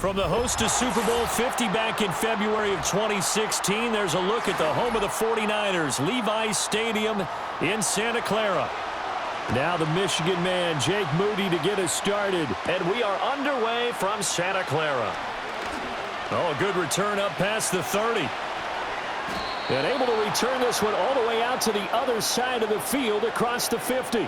From the host to Super Bowl 50 back in February of 2016, there's a look at the home of the 49ers, Levi's Stadium in Santa Clara. Now the Michigan man, Jake Moody, to get us started. And we are underway from Santa Clara. Oh, a good return up past the 30. And able to return this one all the way out to the other side of the field across the 50.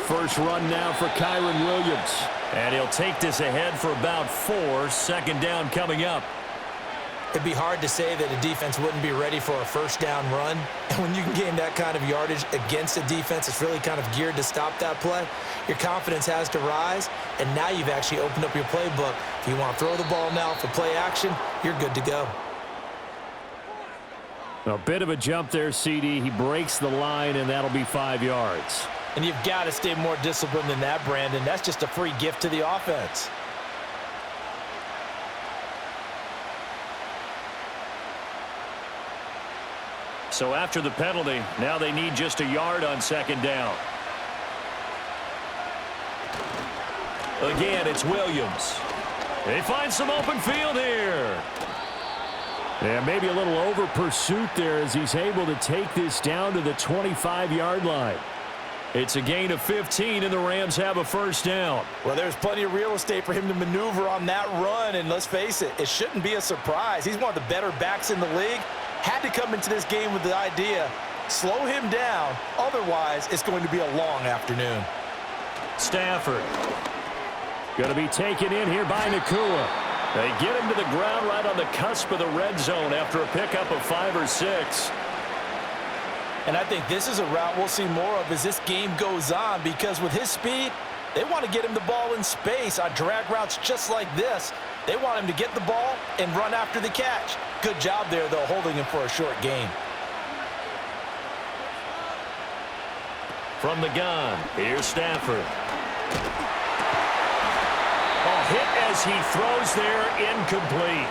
First run now for Kyron Williams. And he'll take this ahead for about 4. Second down coming up. It'd be hard to say that a defense wouldn't be ready for a first down run. And when you can gain that kind of yardage against a defense that's really kind of geared to stop that play, your confidence has to rise. And now you've actually opened up your playbook. If you want to throw the ball now for play action, you're good to go. A bit of a jump there, CD. He breaks the line, and that'll be 5 yards. And you've got to stay more disciplined than that, Brandon. That's just a free gift to the offense. So after the penalty, now they need just a yard on second down. Again, it's Williams. They find some open field here. And maybe a little over pursuit there as he's able to take this down to the 25-yard line. It's a gain of 15, and the Rams have a first down. Well, there's plenty of real estate for him to maneuver on that run, and let's face it, it shouldn't be a surprise. He's one of the better backs in the league. Had to come into this game with the idea, slow him down, otherwise it's going to be a long afternoon. Stafford. Going to be taken in here by Nakua. They get him to the ground right on the cusp of the red zone after a pickup of 5 or 6. And I think this is a route we'll see more of as this game goes on, because with his speed, they want to get him the ball in space on drag routes just like this. They want him to get the ball and run after the catch. Good job there, though, holding him for a short gain. From the gun, here's Stafford. A hit as he throws there, incomplete.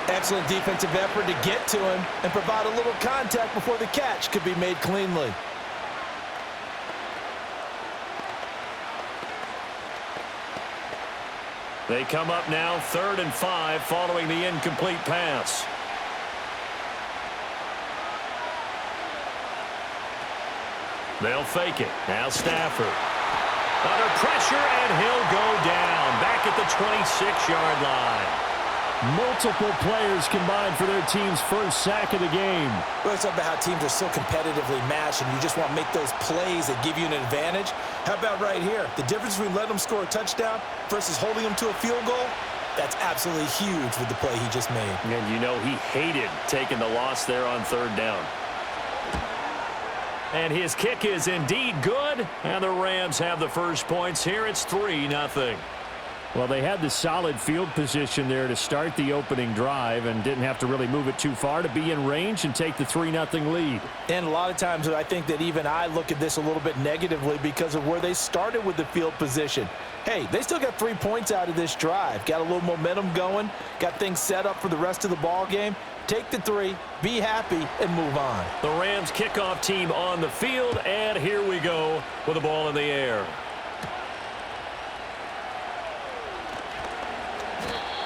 Excellent defensive effort to get to him and provide a little contact before the catch could be made cleanly. They come up now 3rd and 5 following the incomplete pass. They'll fake it. Now Stafford. Under pressure, and he'll go down back at the 26-yard line. Multiple players combined for their team's first sack of the game. Well, it's about how teams are so competitively matched, and you just want to make those plays that give you an advantage. How about right here? The difference between letting them score a touchdown versus holding them to a field goal, that's absolutely huge with the play he just made. And you know he hated taking the loss there on 3rd down. And his kick is indeed good, and the Rams have the first points here. It's 3-0. Well, they had the solid field position there to start the opening drive and didn't have to really move it too far to be in range and take the 3-0 lead. And a lot of times I think that even I look at this a little bit negatively because of where they started with the field position. Hey, they still got 3 points out of this drive. Got a little momentum going. Got things set up for the rest of the ball game. Take the 3, be happy, and move on. The Rams kickoff team on the field, and here we go with the ball in the air.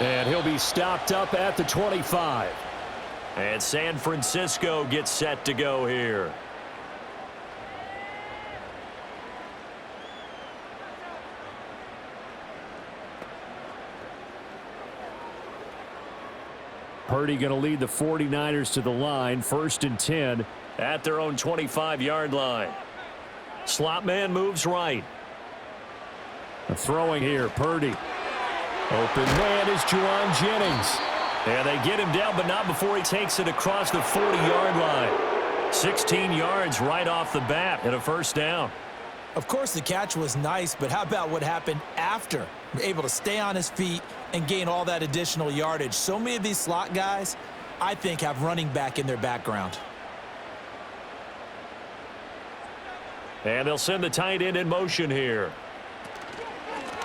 And he'll be stopped up at the 25. And San Francisco gets set to go here. Purdy going to lead the 49ers to the line, 1st and 10 at their own 25-yard line. Slot man moves right. Throwing here, Purdy. Open man is Juwan Jennings. And they get him down, but not before he takes it across the 40-yard line. 16 yards right off the bat and a first down. Of course, the catch was nice, but how about what happened after? Able to stay on his feet and gain all that additional yardage. So many of these slot guys, I think, have running back in their background. And they'll send the tight end in motion here.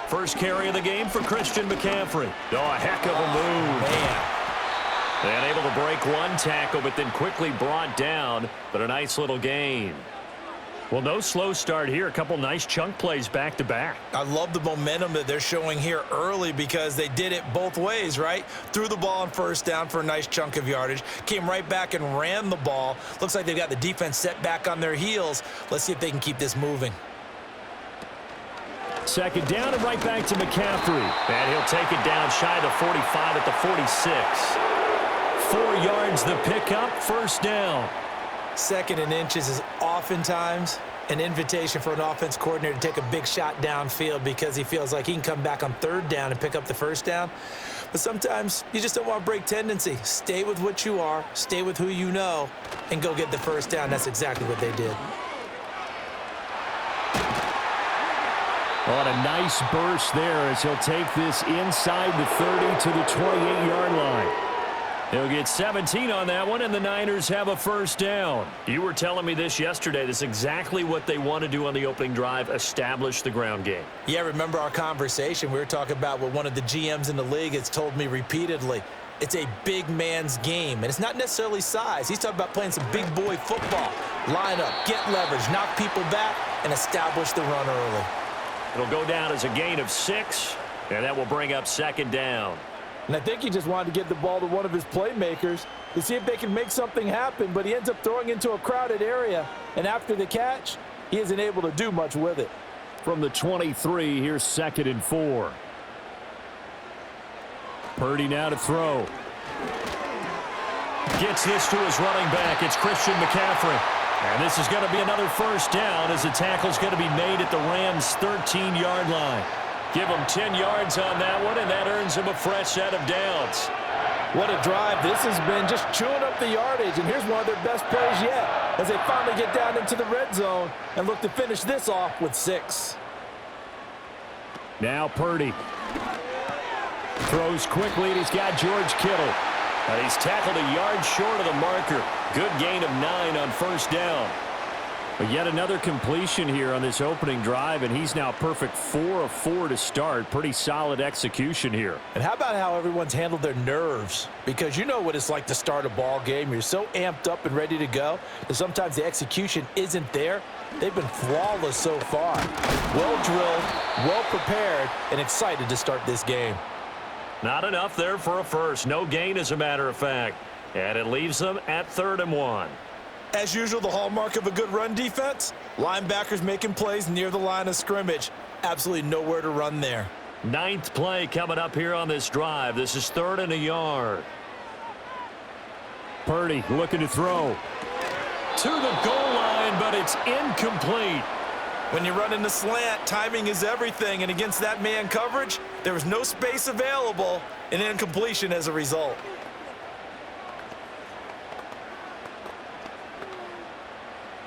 First carry of the game for Christian McCaffrey. Oh, a heck of a move. Man. And able to break one tackle, but then quickly brought down, but a nice little gain. Well, no slow start here. A couple nice chunk plays back-to-back. I love the momentum that they're showing here early because they did it both ways, right? Threw the ball on first down for a nice chunk of yardage, came right back and ran the ball. Looks like they've got the defense set back on their heels. Let's see if they can keep this moving. Second down and right back to McCaffrey. And he'll take it down shy of the 45 at the 46. 4 yards the pickup, first down. Second and inches is oftentimes an invitation for an offense coordinator to take a big shot downfield because he feels like he can come back on third down and pick up the first down. But sometimes you just don't want to break tendency. Stay with what you are, stay with who you know, and go get the first down. That's exactly what they did. On a nice burst there as he'll take this inside the 30 to the 28-yard line. He'll get 17 on that one, and the Niners have a first down. You were telling me this yesterday. This is exactly what they want to do on the opening drive, establish the ground game. Yeah, remember our conversation? We were talking about what one of the GMs in the league has told me repeatedly. It's a big man's game, and it's not necessarily size. He's talking about playing some big boy football. Line up, get leverage, knock people back, and establish the run early. It'll go down as a gain of 6, and that will bring up second down. And I think he just wanted to give the ball to one of his playmakers to see if they can make something happen, but he ends up throwing into a crowded area, and after the catch, he isn't able to do much with it. From the 23, here's 2nd and 4. Purdy now to throw. Gets this to his running back. It's Christian McCaffrey. And this is going to be another first down as the tackle's going to be made at the Rams' 13-yard line. Give him 10 yards on that one, and that earns him a fresh set of downs. What a drive. This has been just chewing up the yardage, and here's one of their best plays yet as they finally get down into the red zone and look to finish this off with 6. Now Purdy. Throws quickly, and he's got George Kittle. And he's tackled a yard short of the marker. Good gain of 9 on first down. But yet another completion here on this opening drive, and he's now perfect 4 of 4 to start. Pretty solid execution here. And how about how everyone's handled their nerves? Because you know what it's like to start a ball game. You're so amped up and ready to go that sometimes the execution isn't there. They've been flawless so far. Well drilled, well prepared, and excited to start this game. Not enough there for a first. No gain, as a matter of fact. And it leaves them at 3rd and 1. As usual, the hallmark of a good run defense, linebackers making plays near the line of scrimmage. Absolutely nowhere to run there. 9th play coming up here on this drive. This is 3rd and a yard. Purdy looking to throw. To the goal line, but it's incomplete. When you run in the slant, timing is everything, and against that man coverage, there was no space available, and incompletion as a result.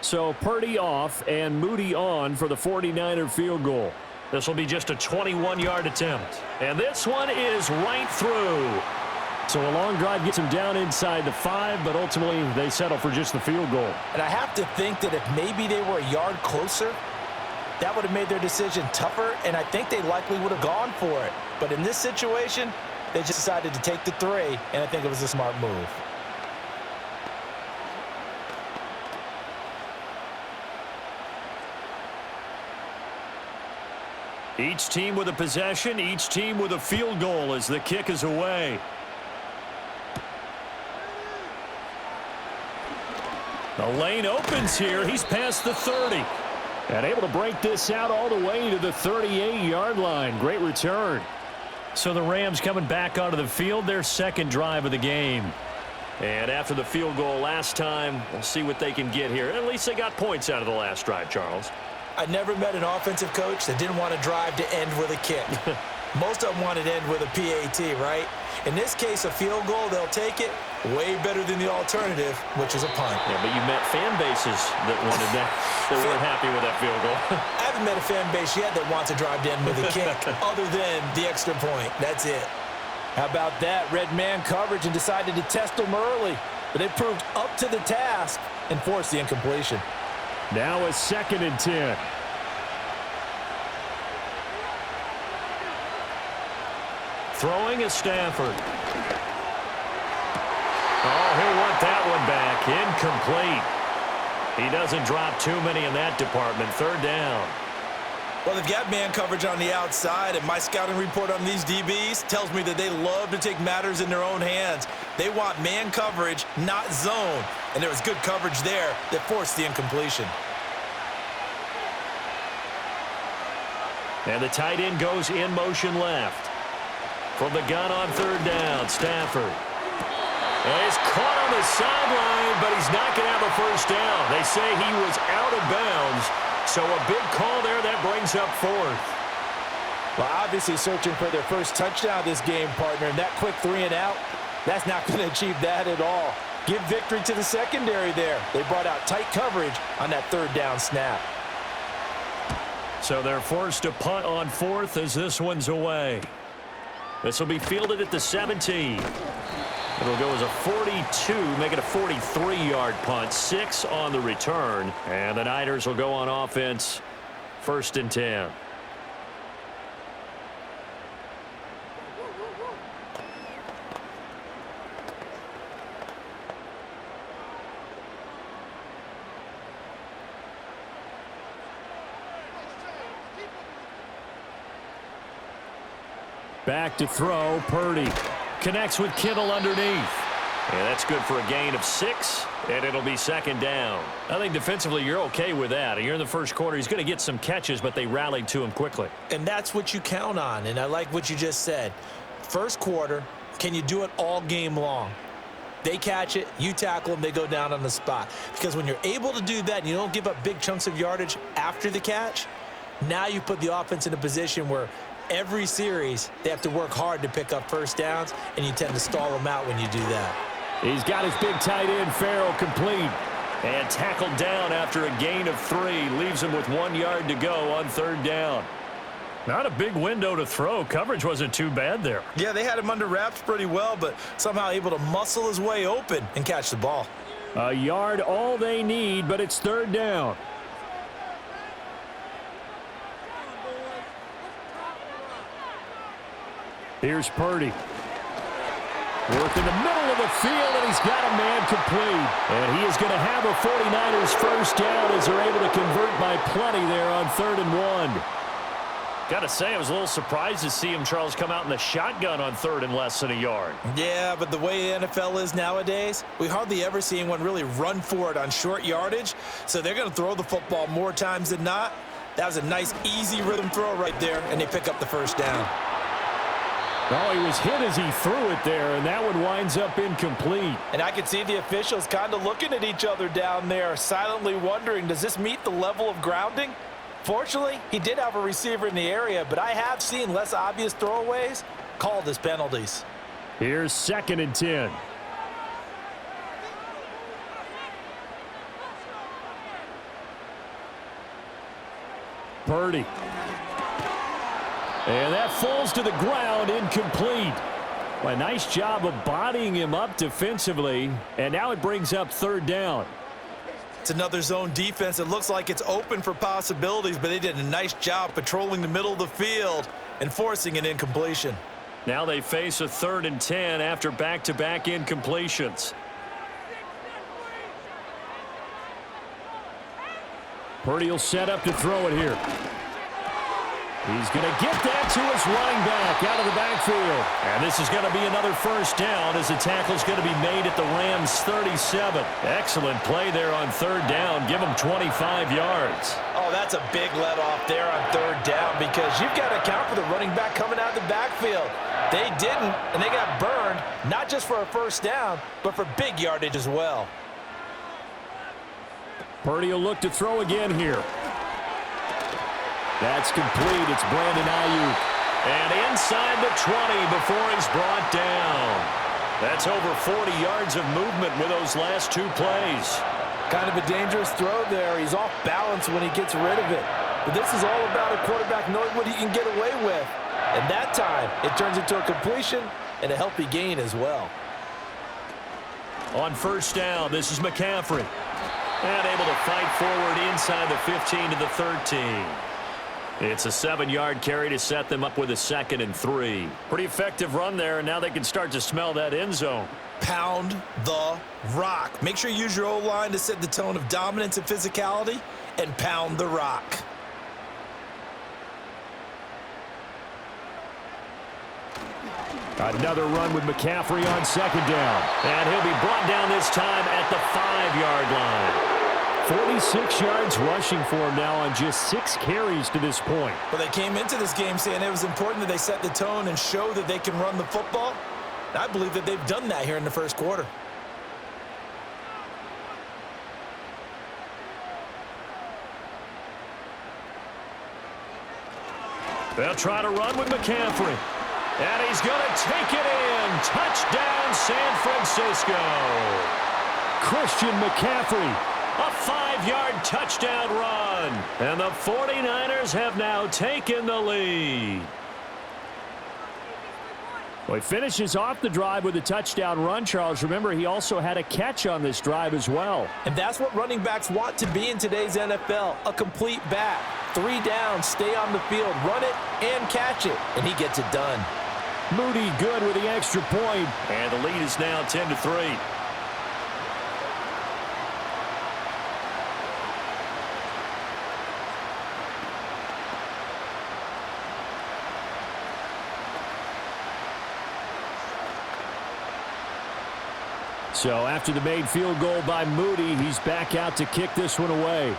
So Purdy off and Moody on for the 49er field goal. This will be just a 21-yard attempt. And this one is right through. So a long drive gets them down inside the 5, but ultimately they settle for just the field goal. And I have to think that if maybe they were a yard closer, that would have made their decision tougher, and I think they likely would have gone for it. But in this situation, they just decided to take the 3, and I think it was a smart move. Each team with a possession, each team with a field goal as the kick is away. The lane opens here. He's past the 30. And able to break this out all the way to the 38-yard line. Great return. So the Rams coming back onto the field, their 2nd drive of the game. And after the field goal last time, we'll see what they can get here. At least they got points out of the last drive, Charles. I never met an offensive coach that didn't want to drive to end with a kick. Most of them wanted to end with a PAT, right? In this case, a field goal, they'll take it. Way better than the alternative, which is a punt. Yeah, but you met fan bases that wanted that. They weren't happy with that field goal. I haven't met a fan base yet that wants to drive to end with a kick other than the extra point. That's it. How about that? Red man coverage and decided to test them early. But they proved up to the task and forced the incompletion. Now a 2nd and 10. Throwing is Stafford. Oh, he'll want that one back. Incomplete. He doesn't drop too many in that department. Third down. Well, they've got man coverage on the outside, and my scouting report on these DBs tells me that they love to take matters in their own hands. They want man coverage, not zone, and there was good coverage there that forced the incompletion. And the tight end goes in motion left. From the gun on third down, Stafford. And he's caught on the sideline, but he's not going to have a first down. They say he was out of bounds, so a big call there that brings up fourth. Well, obviously searching for their first touchdown this game, partner, and that quick 3 and out, that's not going to achieve that at all. Give victory to the secondary there. They brought out tight coverage on that third down snap. So they're forced to punt on fourth as this one's away. This will be fielded at the 17. It'll go as a 42, make it a 43-yard punt, 6 on the return. And the Niners will go on offense, 1st and 10. Back to throw, Purdy. Connects with Kittle underneath. And that's good for a gain of 6, and it'll be 2nd down. I think defensively you're okay with that. You're in the first quarter. He's going to get some catches, but they rallied to him quickly. And that's what you count on, and I like what you just said. First quarter, can you do it all game long? They catch it, you tackle them, they go down on the spot. Because when you're able to do that and you don't give up big chunks of yardage after the catch, now you put the offense in a position where every series, they have to work hard to pick up first downs, and you tend to stall them out when you do that. He's got his big tight end, Farrell, complete. And tackled down after a gain of 3. Leaves him with 1 yard to go on third down. Not a big window to throw. Coverage wasn't too bad there. Yeah, they had him under wraps pretty well, but somehow able to muscle his way open and catch the ball. A yard all they need, but it's third down. Here's Purdy. Work in the middle of the field, and he's got a man complete. And he is going to have a 49ers first down as they're able to convert by plenty there on 3rd and 1. Got to say, I was a little surprised to see him, Charles, come out in the shotgun on 3rd and less than a yard. Yeah, but the way the NFL is nowadays, we hardly ever see anyone really run for it on short yardage. So they're going to throw the football more times than not. That was a nice, easy rhythm throw right there, and they pick up the first down. Oh, he was hit as he threw it there, and that one winds up incomplete. And I could see the officials kind of looking at each other down there, silently wondering, does this meet the level of grounding? Fortunately, he did have a receiver in the area, but I have seen less obvious throwaways called as penalties. Here's 2nd and 10. Purdy. And that falls to the ground, incomplete. Well, a nice job of bodying him up defensively, and now it brings up 3rd down. It's another zone defense. It looks like it's open for possibilities, but they did a nice job patrolling the middle of the field and forcing an incompletion. Now they face a 3rd and 10 after back-to-back incompletions. Purdy will set up to throw it here. He's going to get that to his running back out of the backfield. And this is going to be another first down as the tackle's going to be made at the Rams' 37. Excellent play there on 3rd down. Give them 25 yards. Oh, that's a big let off there on 3rd down because you've got to account for the running back coming out of the backfield. They didn't, and they got burned, not just for a first down, but for big yardage as well. Purdy will look to throw again here. That's complete. It's Brandon Ayuk. And inside the 20 before he's brought down. That's over 40 yards of movement with those last 2 plays. Kind of a dangerous throw there. He's off balance when he gets rid of it. But this is all about a quarterback knowing what he can get away with. And that time, it turns into a completion and a healthy gain as well. On first down, this is McCaffrey. And able to fight forward inside the 15 to the 13. It's a 7-yard carry to set them up with a 2nd and 3. Pretty effective run there, and now they can start to smell that end zone. Pound the rock. Make sure you use your O-line to set the tone of dominance and physicality, and pound the rock. Another run with McCaffrey on second down. And he'll be brought down this time at the 5-yard line. 46 yards rushing for him now on just 6 carries to this point. Well, they came into this game saying it was important that they set the tone and show that they can run the football. And I believe that they've done that here in the first quarter. They'll try to run with McCaffrey. And he's going to take it in. Touchdown, San Francisco. Christian McCaffrey. A 5-yard touchdown run. And the 49ers have now taken the lead. Well, he finishes off the drive with a touchdown run, Charles. Remember, he also had a catch on this drive as well. And that's what running backs want to be in today's NFL, a complete back. 3 downs, stay on the field, run it, and catch it. And he gets it done. Moody good with the extra point. And the lead is now 10-3. So after the made field goal by Moody, he's back out to kick this one away.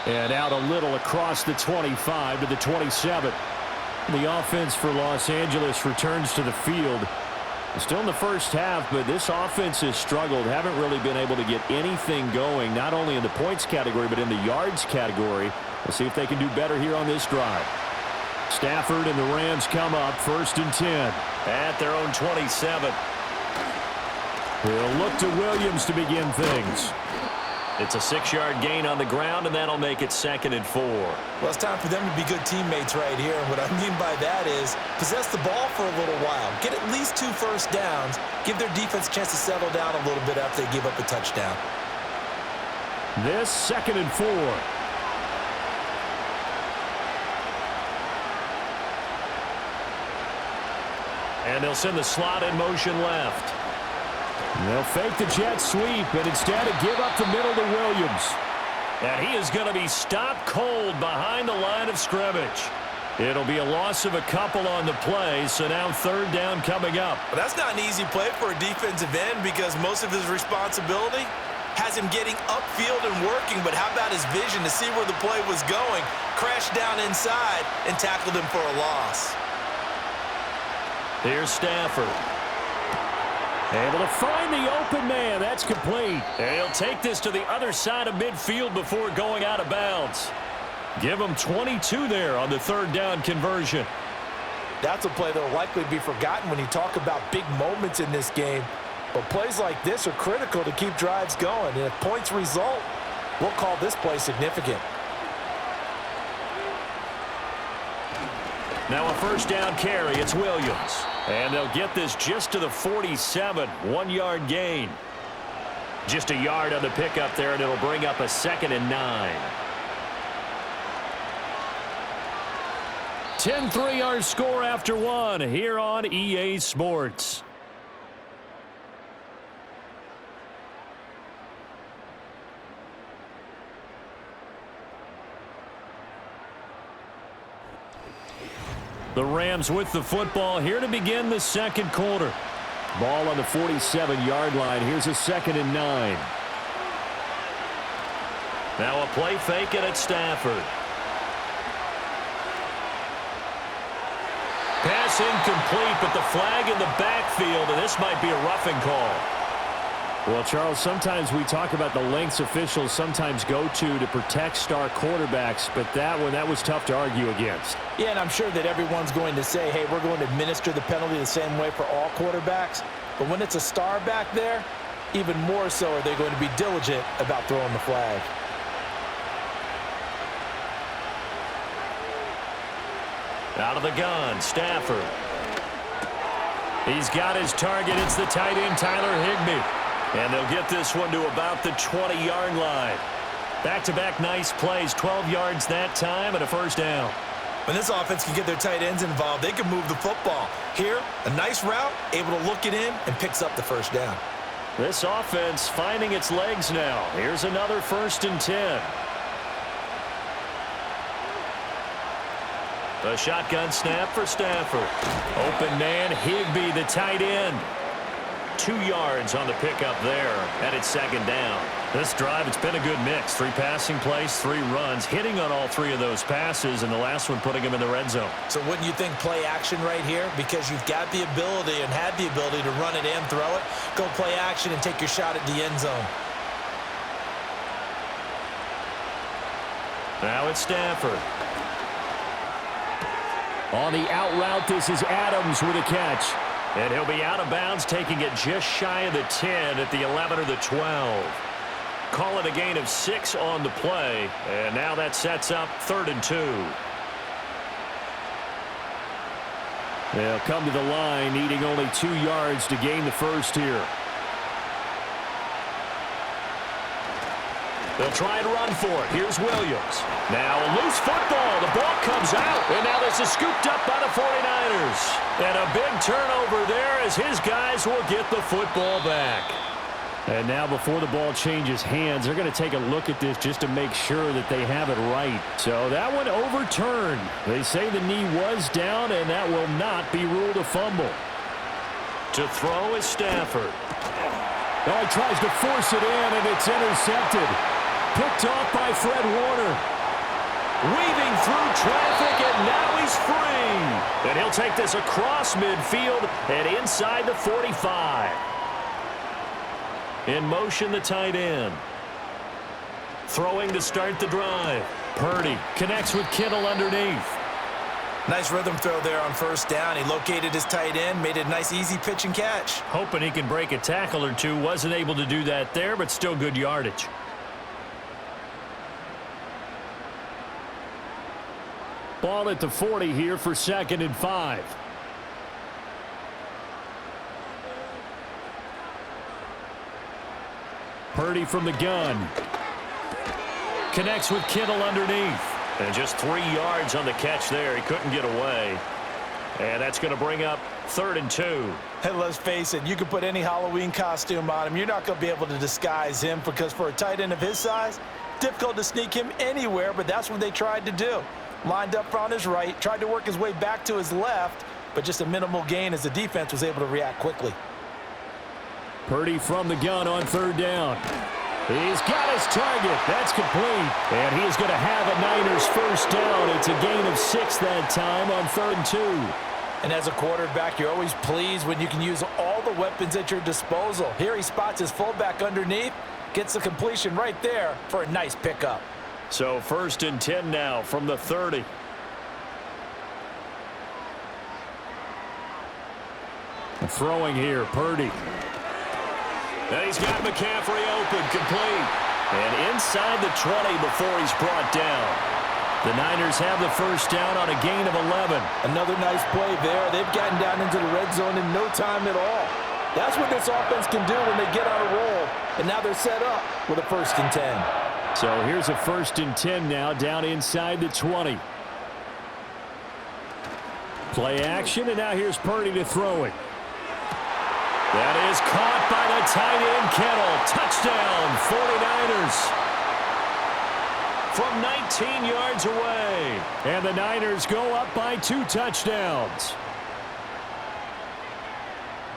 And out a little across the 25 to the 27. The offense for Los Angeles returns to the field. Still in the first half, but this offense has struggled. Haven't really been able to get anything going, not only in the points category, but in the yards category. We'll see if they can do better here on this drive. Stafford and the Rams come up 1st and 10. At their own 27. They'll look to Williams to begin things. It's a 6-yard gain on the ground, and that'll make it 2nd and 4. Well, it's time for them to be good teammates right here. And what I mean by that is possess the ball for a little while. Get at least 2 first downs. Give their defense a chance to settle down a little bit after they give up a touchdown. This 2nd and 4. And they'll send the slot in motion left. They'll fake the jet sweep and instead give up the middle to Williams. And he is going to be stopped cold behind the line of scrimmage. It'll be a loss of a couple on the play, so now 3rd down coming up. Well, that's not an easy play for a defensive end because most of his responsibility has him getting upfield and working, but how about his vision to see where the play was going, crashed down inside, and tackled him for a loss. Here's Stafford. Able to find the open man. That's complete. And he'll take this to the other side of midfield before going out of bounds. Give him 22 there on the 3rd down conversion. That's a play that will likely be forgotten when you talk about big moments in this game. But plays like this are critical to keep drives going. And if points result, we'll call this play significant. Now a 1st down carry. It's Williams. And they'll get this just to the 47. 1-yard gain. Just a yard on the pickup there, and it'll bring up a 2nd and 9. 10-3 our score after 1 here on EA Sports. The Rams with the football here to begin the 2nd quarter. Ball on the 47-yard line. Here's a 2nd and 9. Now a play fake it at Stafford. Pass incomplete, but the flag in the backfield, and this might be a roughing call. Well, Charles, sometimes we talk about the lengths officials sometimes go to protect star quarterbacks, but that was tough to argue against. Yeah, and I'm sure that everyone's going to say, hey, we're going to administer the penalty the same way for all quarterbacks. But when it's a star back there, even more so are they going to be diligent about throwing the flag. Out of the gun, Stafford. He's got his target. It's the tight end, Tyler Higbee. And they'll get this one to about the 20-yard line. Back-to-back nice plays, 12 yards that time and a 1st down. When this offense can get their tight ends involved, they can move the football. Here, a nice route, able to look it in, and picks up the first down. This offense finding its legs now. Here's another 1st and 10. The shotgun snap for Stafford. Open man, Higbee, the tight end. 2 yards on the pickup there, and it's 2nd down. This drive, it's been a good mix. 3 passing plays, 3 runs, hitting on all 3 of those passes, and the last one putting him in the red zone. So wouldn't you think play action right here? Because you've got the ability and had the ability to run it and throw it. Go play action and take your shot at the end zone. Now it's Stafford. On the out route, this is Adams with a catch. And he'll be out of bounds, taking it just shy of the 10 at the 11 or the 12. Call it a gain of 6 on the play, and now that sets up 3rd and 2. They'll come to the line, needing only 2 yards to gain the first here. They'll try and run for it. Here's Williams. Now a loose football. The ball comes out. And now this is scooped up by the 49ers. And a big turnover there as his guys will get the football back. And now before the ball changes hands, they're going to take a look at this just to make sure that they have it right. So that one overturned. They say the knee was down, and that will not be ruled a fumble. To throw is Stafford. Oh, he tries to force it in, and it's intercepted. Picked off by Fred Warner. Weaving through traffic, and now he's free. And he'll take this across midfield and inside the 45. In motion, the tight end. Throwing to start the drive. Purdy connects with Kittle underneath. Nice rhythm throw there on 1st down. He located his tight end, made it a nice easy pitch and catch. Hoping he can break a tackle or two. Wasn't able to do that there, but still good yardage. Ball at the 40 here for 2nd and 5. Purdy from the gun. Connects with Kittle underneath. And just 3 yards on the catch there. He couldn't get away. And that's going to bring up 3rd and 2. Hey, let's face it, you can put any Halloween costume on him. You're not going to be able to disguise him because for a tight end of his size, difficult to sneak him anywhere, but that's what they tried to do. Lined up on his right, tried to work his way back to his left, but just a minimal gain as the defense was able to react quickly. Purdy from the gun on 3rd down. He's got his target. That's complete. And he's going to have a Niners first down. It's a gain of 6 that time on 3rd and 2. And as a quarterback, you're always pleased when you can use all the weapons at your disposal. Here he spots his fullback underneath, gets the completion right there for a nice pickup. So 1st and 10 now from the 30. Throwing here, Purdy. And he's got McCaffrey open, complete. And inside the 20 before he's brought down. The Niners have the first down on a gain of 11. Another nice play there. They've gotten down into the red zone in no time at all. That's what this offense can do when they get on a roll. And now they're set up with a 1st and 10. So here's a 1st and 10 now down inside the 20. Play action, and now here's Purdy to throw it. That is caught by the tight end, Kittle. Touchdown, 49ers. From 19 yards away. And the Niners go up by 2 touchdowns.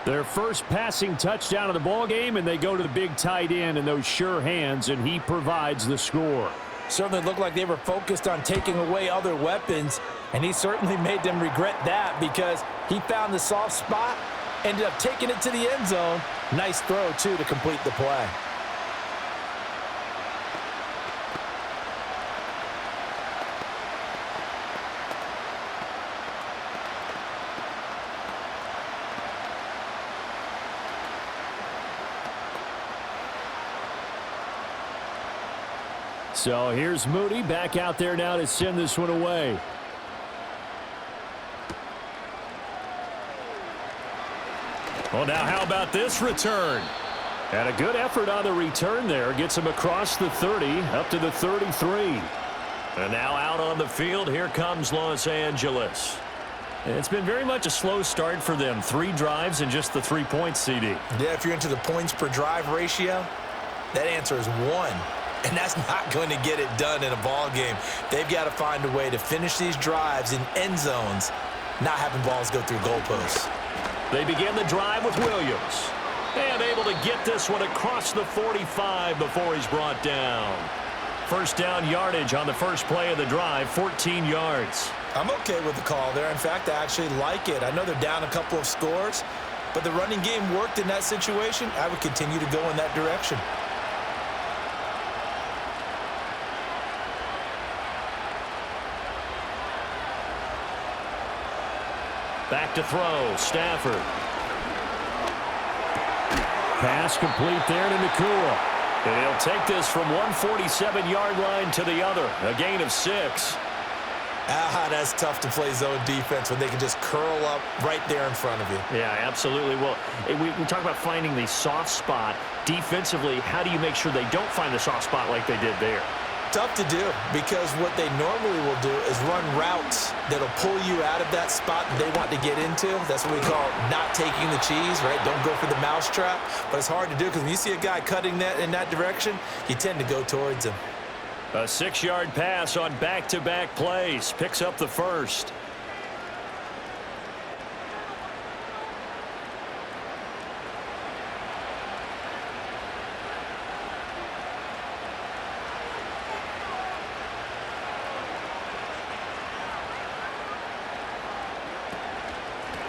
Their first passing touchdown of the ballgame, and they go to the big tight end in those sure hands, and he provides the score. Certainly looked like they were focused on taking away other weapons, and he certainly made them regret that because he found the soft spot, ended up taking it to the end zone. Nice throw, too, to complete the play. So here's Moody back out there now to send this one away. Well, now how about this return? And a good effort on the return there. Gets him across the 30, up to the 33. And now out on the field, here comes Los Angeles. It's been very much a slow start for them. 3 drives and just the 3 points, CD. Yeah, if you're into the points per drive ratio, that answer is 1. And that's not going to get it done in a ball game. They've got to find a way to finish these drives in end zones, not having balls go through goalposts. They begin the drive with Williams. And able to get this one across the 45 before he's brought down. First down yardage on the first play of the drive, 14 yards. I'm okay with the call there. In fact, I actually like it. I know they're down a couple of scores, but the running game worked in that situation. I would continue to go in that direction. Back to throw, Stafford. Pass complete there to Nakua. And he'll take this from 147-yard line to the other, a gain of 6. That's tough to play zone defense when they can just curl up right there in front of you. Yeah, absolutely. Well, we talk about finding the soft spot. Defensively, how do you make sure they don't find the soft spot like they did there? Tough to do, because what they normally will do is run routes that'll pull you out of that spot that they want to get into. That's what we call not taking the cheese, right? Don't go for the mousetrap. But it's hard to do because when you see a guy cutting that in that direction, you tend to go towards him. A 6-yard pass on back-to-back plays. Picks up the first.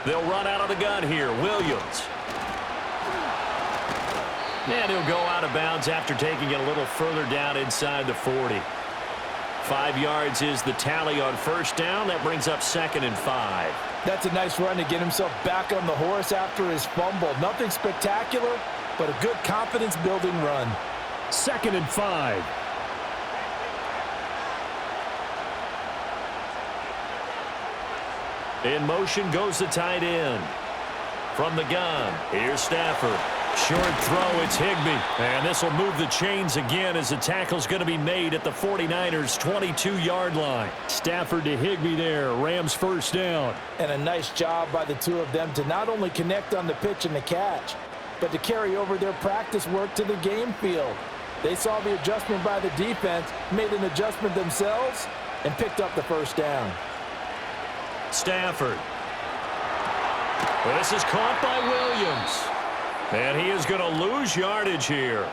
They'll run out of the gun here. Williams. And he'll go out of bounds after taking it a little further down inside the 40. 5 yards is the tally on first down. That brings up 2nd and 5. That's a nice run to get himself back on the horse after his fumble. Nothing spectacular, but a good confidence-building run. 2nd and 5. In motion goes the tight end. From the gun, here's Stafford. Short throw, it's Higbee. And this will move the chains again as the tackle's going to be made at the 49ers' 22-yard line. Stafford to Higbee there. Rams first down. And a nice job by the two of them to not only connect on the pitch and the catch, but to carry over their practice work to the game field. They saw the adjustment by the defense, made an adjustment themselves, and picked up the first down. Stafford. This is caught by Williams. And he is going to lose yardage here.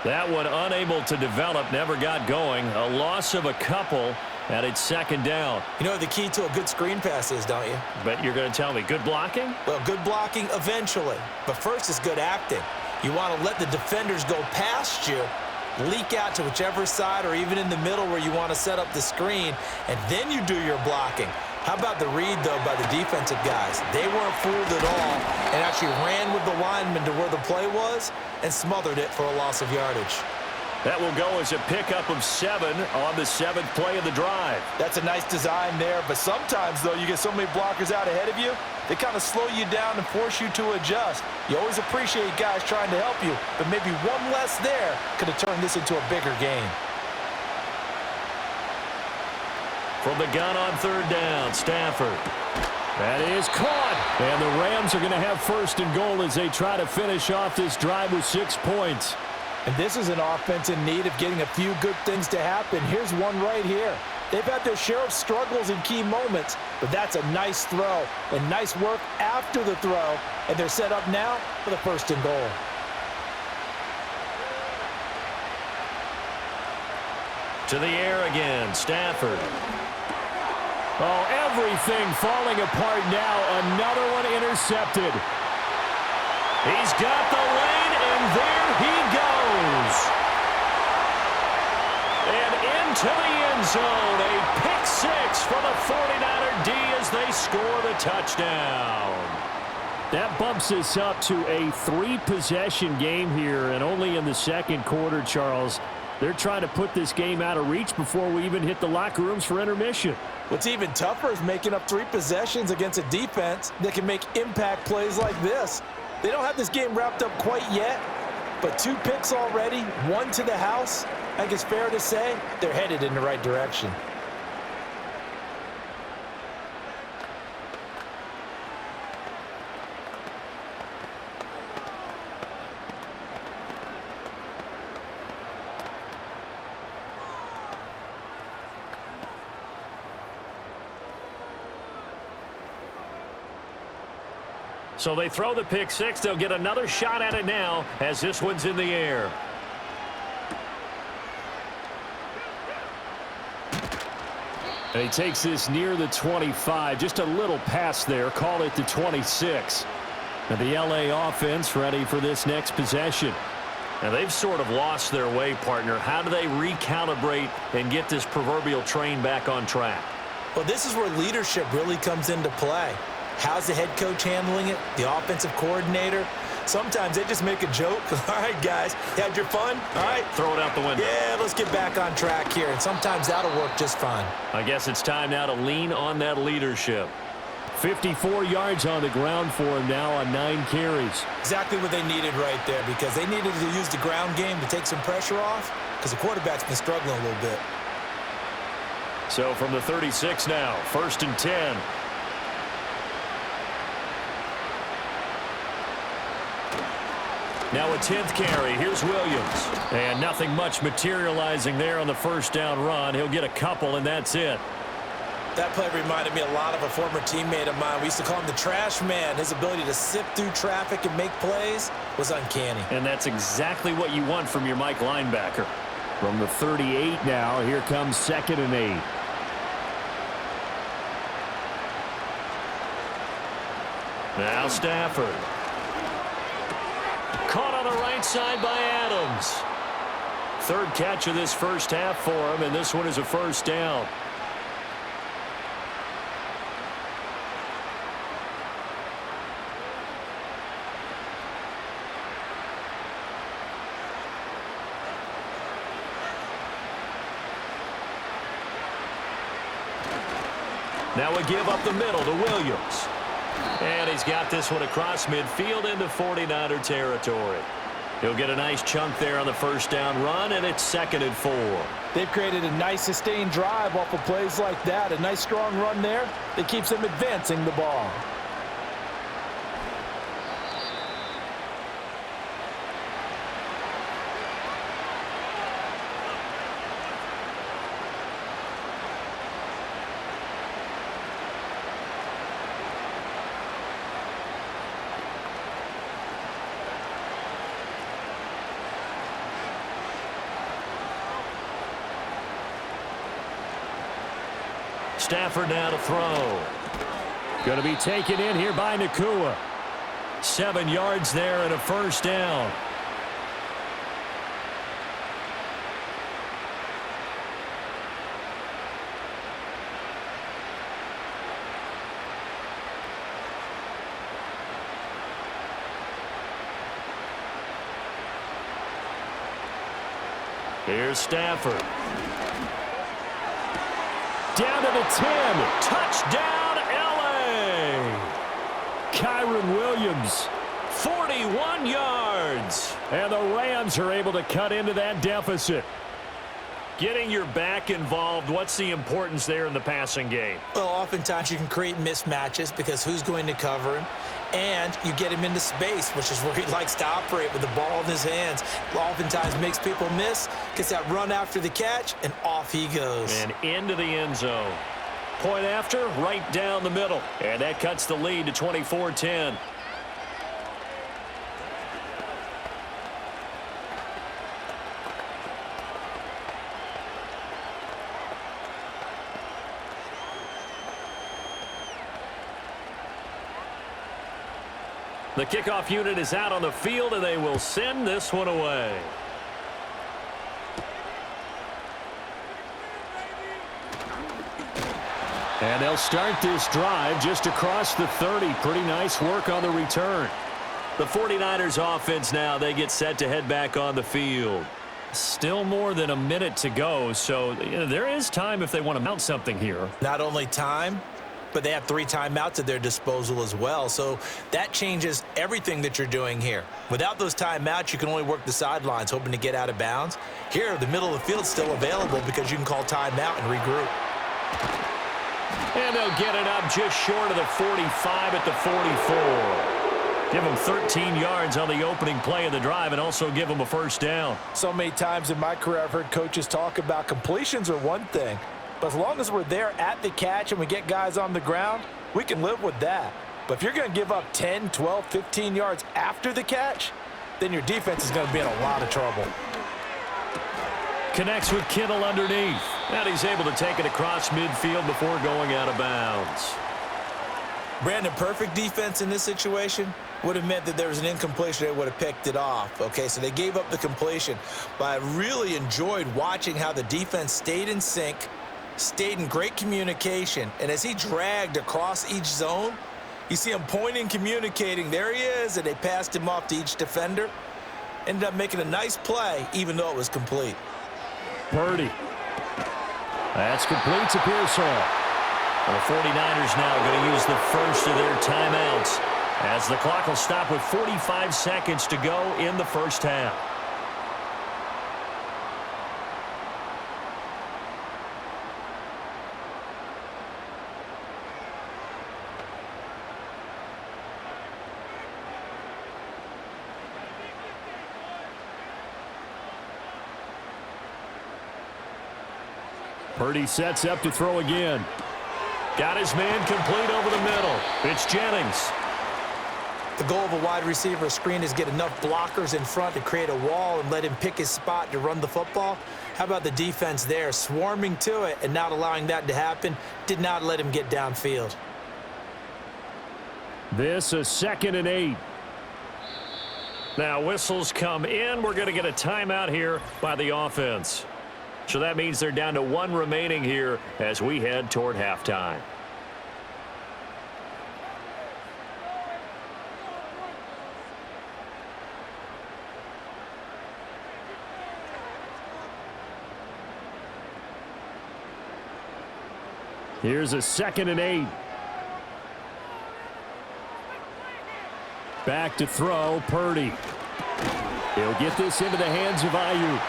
That one unable to develop, never got going. A loss of a couple, and it's 2nd down. You know what the key to a good screen pass is, don't you? But you're going to tell me, good blocking? Well, good blocking eventually. But first is good acting. You want to let the defenders go past you, leak out to whichever side or even in the middle where you want to set up the screen, and then you do your blocking. How about the read, though, by the defensive guys? They weren't fooled at all and actually ran with the lineman to where the play was and smothered it for a loss of yardage. That will go as a pickup of 7 on the 7th play of the drive. That's a nice design there, but sometimes, though, you get so many blockers out ahead of you, they kind of slow you down and force you to adjust. You always appreciate guys trying to help you, but maybe one less there could have turned this into a bigger game. From the gun on 3rd down, Stafford. That is caught. And the Rams are going to have 1st and goal as they try to finish off this drive with 6 points. And this is an offense in need of getting a few good things to happen. Here's one right here. They've had their share of struggles in key moments, but that's a nice throw and nice work after the throw. And they're set up now for the 1st and goal. To the air again, Stafford. Oh, everything falling apart now. Another one intercepted. He's got the lane, and there he goes. And into the end zone. A pick 6 for the 49er D as they score the touchdown. That bumps us up to a 3-possession game here, and only in the 2nd quarter, Charles. They're trying to put this game out of reach before we even hit the locker rooms for intermission. What's even tougher is making up 3 possessions against a defense that can make impact plays like this. They don't have this game wrapped up quite yet, but 2 picks already, 1 to the house. I think it's fair to say they're headed in the right direction. So they throw the pick six. They'll get another shot at it now as this one's in the air. And he takes this near the 25. Just a little pass there. Call it the 26. And the LA offense ready for this next possession. Now they've sort of lost their way, partner. How do they recalibrate and get this proverbial train back on track? Well, this is where leadership really comes into play. How's the head coach handling it? The offensive coordinator? Sometimes they just make a joke. All right, guys, you had your fun? All right. Throw it out the window. Yeah, let's get back on track here. And sometimes that'll work just fine. I guess it's time now to lean on that leadership. 54 yards on the ground for him now on 9 carries. Exactly what they needed right there, because they needed to use the ground game to take some pressure off, because the quarterback's been struggling a little bit. So from the 36 now, 1st and 10. Now a 10th carry. Here's Williams. And nothing much materializing there on the first down run. He'll get a couple, and that's it. That play reminded me a lot of a former teammate of mine. We used to call him the trash man. His ability to sift through traffic and make plays was uncanny. And that's exactly what you want from your Mike linebacker. From the 38 now, here comes 2nd and 8. Now Stafford. Caught on the right side by Adams. 3rd catch of this first half for him, and this one is a first down. Now we give up the middle to Williams. And he's got this one across midfield into 49er territory. He'll get a nice chunk there on the first down run, and it's 2nd and 4. They've created a nice sustained drive off of plays like that. A nice strong run there that keeps them advancing the ball. Stafford now to throw. Going to be taken in here by Nakua. 7 yards there and a first down. Here's Stafford. Down to the 10. Touchdown, L.A. Kyron Williams. 41 yards. And the Rams are able to cut into that deficit. Getting your back involved, what's the importance there in the passing game? Well, oftentimes you can create mismatches because who's going to cover him? And you get him into space, which is where he likes to operate with the ball in his hands. Oftentimes makes people miss, gets that run after the catch, and off he goes. And into the end zone. Point after, right down the middle. And that cuts the lead to 24-10. The kickoff unit is out on the field, and they will send this one away. And they'll start this drive just across the 30. Pretty nice work on the return. The 49ers offense now, they get set to head back on the field. Still more than a minute to go, so there is time if they want to mount something here. Not only time, but they have 3 timeouts at their disposal as well. So that changes everything that you're doing here. Without those timeouts, you can only work the sidelines, hoping to get out of bounds. Here, the middle of the field's still available because you can call timeout and regroup. And they'll get it up just short of the 45 at the 44. Give them 13 yards on the opening play of the drive and also give them a first down. So many times in my career, I've heard coaches talk about completions are one thing. But as long as we're there at the catch and we get guys on the ground, we can live with that. But if you're going to give up 10, 12, 15 yards after the catch, then your defense is going to be in a lot of trouble. Connects with Kittle underneath. And he's able to take it across midfield before going out of bounds. Brandon, perfect defense in this situation would have meant that there was an incompletion. They would have picked it off. Okay, so they gave up the completion. But I really enjoyed watching how the defense stayed in sync, stayed in great communication. And as he dragged across each zone, you see him pointing, communicating. There he is, and they passed him off to each defender. Ended up making a nice play, even though it was complete. Purdy. That's complete to Pearsall. Well, the 49ers now going to use the first of their timeouts as the clock will stop with 45 seconds to go in the first half. Purdy sets up to throw again. Got his man complete over the middle. It's Jennings. The goal of a wide receiver screen is get enough blockers in front to create a wall and let him pick his spot to run the football. How about the defense there, swarming to it and not allowing that to happen? Did not let him get downfield. This is 2nd and 8. Now whistles come in. We're going to get a timeout here by the offense. So that means they're down to 1 remaining here as we head toward halftime. Here's a 2nd and 8. Back to throw, Purdy. He'll get this into the hands of Ayuk.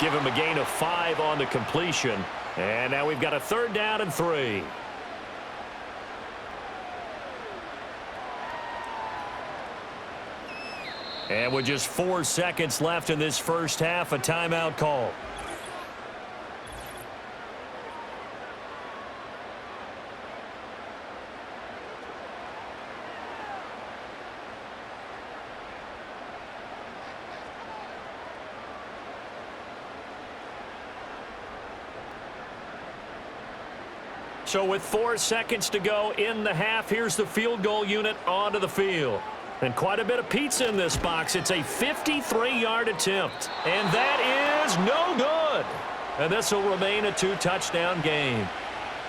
Give him a gain of 5 on the completion. And now we've got a 3rd down and 3. And with just 4 seconds left in this first half, a timeout call. So with 4 seconds to go in the half, here's the field goal unit onto the field. And quite a bit of pizza in this box. It's a 53-yard attempt. And that is no good. And this will remain a 2-touchdown game.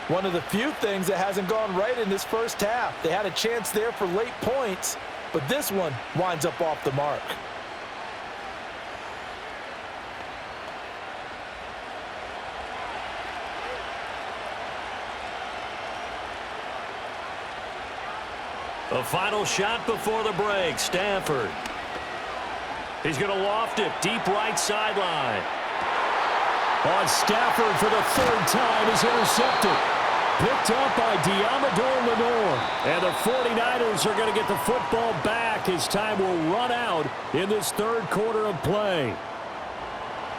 One of the few things that hasn't gone right in this first half. They had a chance there for late points, but this one winds up off the mark. A final shot before the break. Stafford. He's going to loft it. Deep right sideline. On Stafford for the 3rd time is intercepted. Picked up by Diamador Lenore. And the 49ers are going to get the football back as time will run out in this 3rd quarter of play.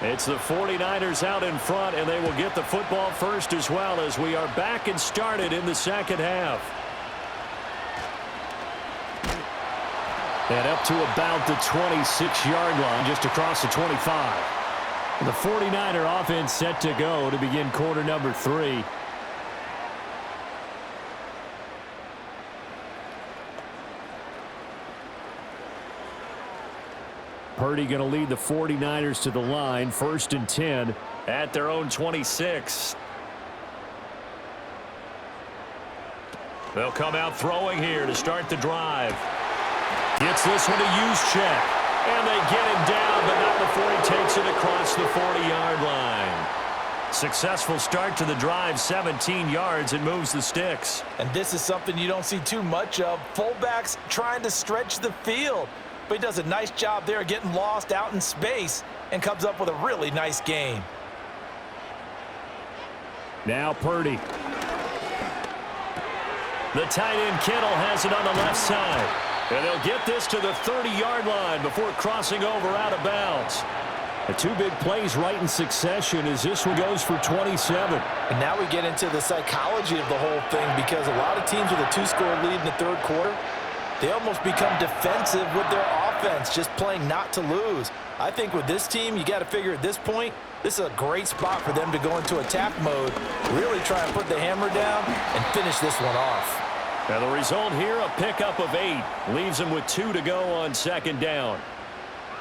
It's the 49ers out in front, and they will get the football first as well as we are back and started in the second half. And up to about the 26-yard line, just across the 25. The 49er offense set to go to begin quarter number 3. Purdy going to lead the 49ers to the line, 1st and 10 at their own 26. They'll come out throwing here to start the drive. Gets this one to Juszczyk. And they get him down, but not before he takes it across the 40-yard line. Successful start to the drive, 17 yards, and moves the sticks. And this is something you don't see too much of. Fullbacks trying to stretch the field. But he does a nice job there getting lost out in space and comes up with a really nice game. Now Purdy. The tight end Kittle has it on the left side. And they'll get this to the 30-yard line before crossing over out of bounds. The two big plays right in succession as this one goes for 27. And now we get into the psychology of the whole thing, because a lot of teams with a two-score lead in the third quarter, they almost become defensive with their offense, just playing not to lose. I think with this team, you got to figure at this point, this is a great spot for them to go into attack mode, really try and put the hammer down and finish this one off. Now the result here, a pickup of 8. Leaves them with 2 to go on second down.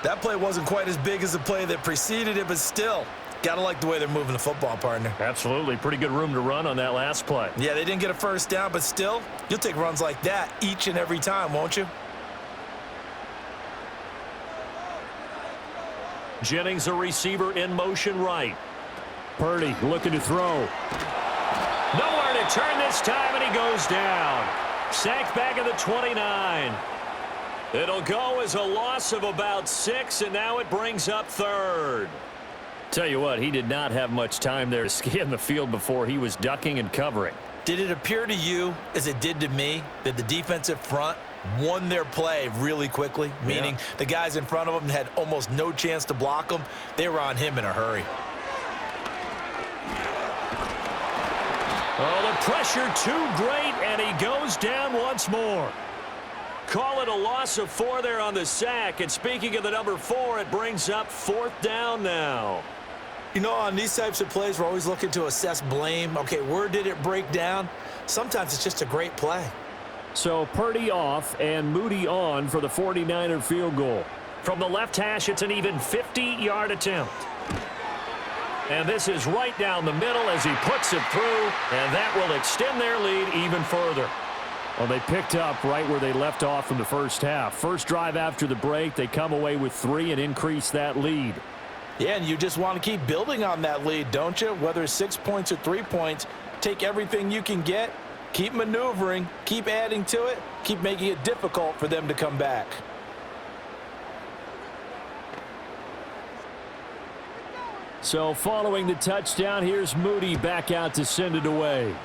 That play wasn't quite as big as the play that preceded it, but still, got to like the way they're moving the football, partner. Absolutely. Pretty good room to run on that last play. Yeah, they didn't get a first down, but still, you'll take runs like that each and every time, won't you? Jennings, a receiver in motion right. Purdy looking to throw. Nowhere to turn this time, and he goes down. Sacked back at the 29. It'll go as a loss of about 6, and now it brings up third. Tell you what, he did not have much time there to scan the field before he was ducking and covering. Did it appear to you, as it did to me, that the defensive front won their play really quickly? Meaning the guys in front of them had almost no chance to block them. They were on him in a hurry. Oh, the pressure too great, and he goes down once more. Call it a loss of 4 there on the sack. And speaking of the number 4, it brings up 4th down now. You know, on these types of plays, we're always looking to assess blame. Okay, where did it break down? Sometimes it's just a great play. So Purdy off and Moody on for the 49er field goal. From the left hash, it's an even 50-yard attempt. And this is right down the middle as he puts it through, and that will extend their lead even further. Well, they picked up right where they left off in the first half. First drive after the break, they come away with 3 and increase that lead. Yeah, and you just want to keep building on that lead, don't you? Whether it's 6 points or 3 points, take everything you can get, keep maneuvering, keep adding to it, keep making it difficult for them to come back. So following the touchdown, here's Moody back out to send it away.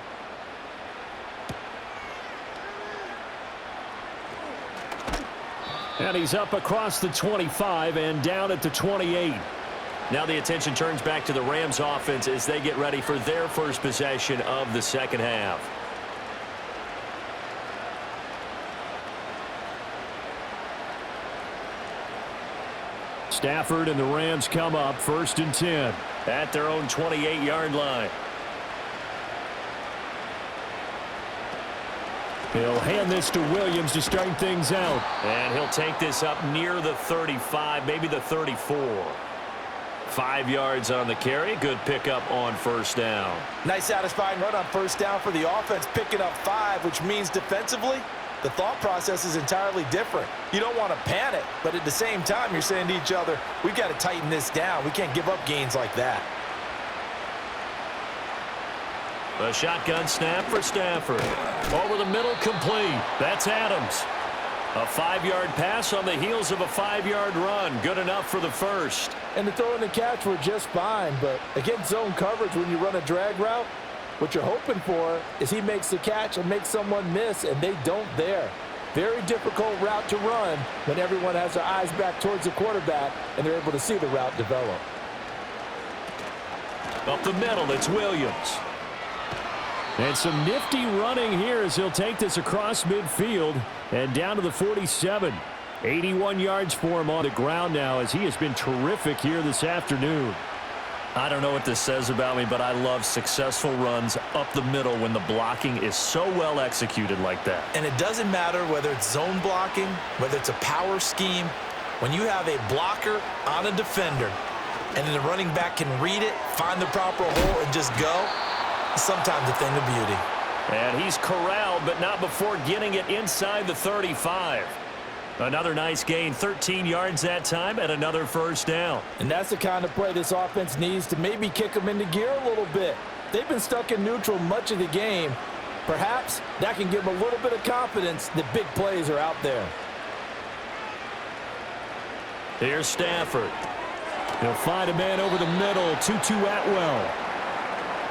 And he's up across the 25 and down at the 28. Now the attention turns back to the Rams offense as they get ready for their first possession of the second half. Stafford and the Rams come up 1st and 10 at their own 28-yard line. He'll hand this to Williams to start things out. And he'll take this up near the 35, maybe the 34. 5 yards on the carry. Good pickup on first down. Nice satisfying run on first down for the offense, picking up 5, which means defensively, the thought process is entirely different. You don't want to panic, but at the same time, you're saying to each other, we've got to tighten this down. We can't give up gains like that. A shotgun snap for Stafford. Over the middle, complete. That's Adams. A 5-yard pass on the heels of a 5-yard run. Good enough for the first. And the throw and the catch were just fine, but against zone coverage, when you run a drag route, what you're hoping for is he makes the catch and makes someone miss, and they don't there. Very difficult route to run when everyone has their eyes back towards the quarterback and they're able to see the route develop. Up the middle, it's Williams. And some nifty running here as he'll take this across midfield and down to the 47. 81 yards for him on the ground now as he has been terrific here this afternoon. I don't know what this says about me, but I love successful runs up the middle when the blocking is so well executed like that. And it doesn't matter whether it's zone blocking, whether it's a power scheme. When you have a blocker on a defender and then the running back can read it, find the proper hole, and just go, it's sometimes a thing of beauty. And he's corralled, but not before getting it inside the 35. Another nice gain, 13 yards that time, and another first down. And that's the kind of play this offense needs to maybe kick them into gear a little bit. They've been stuck in neutral much of the game. Perhaps that can give them a little bit of confidence that big plays are out there. Here's Stafford. He'll find a man over the middle, Tutu Atwell.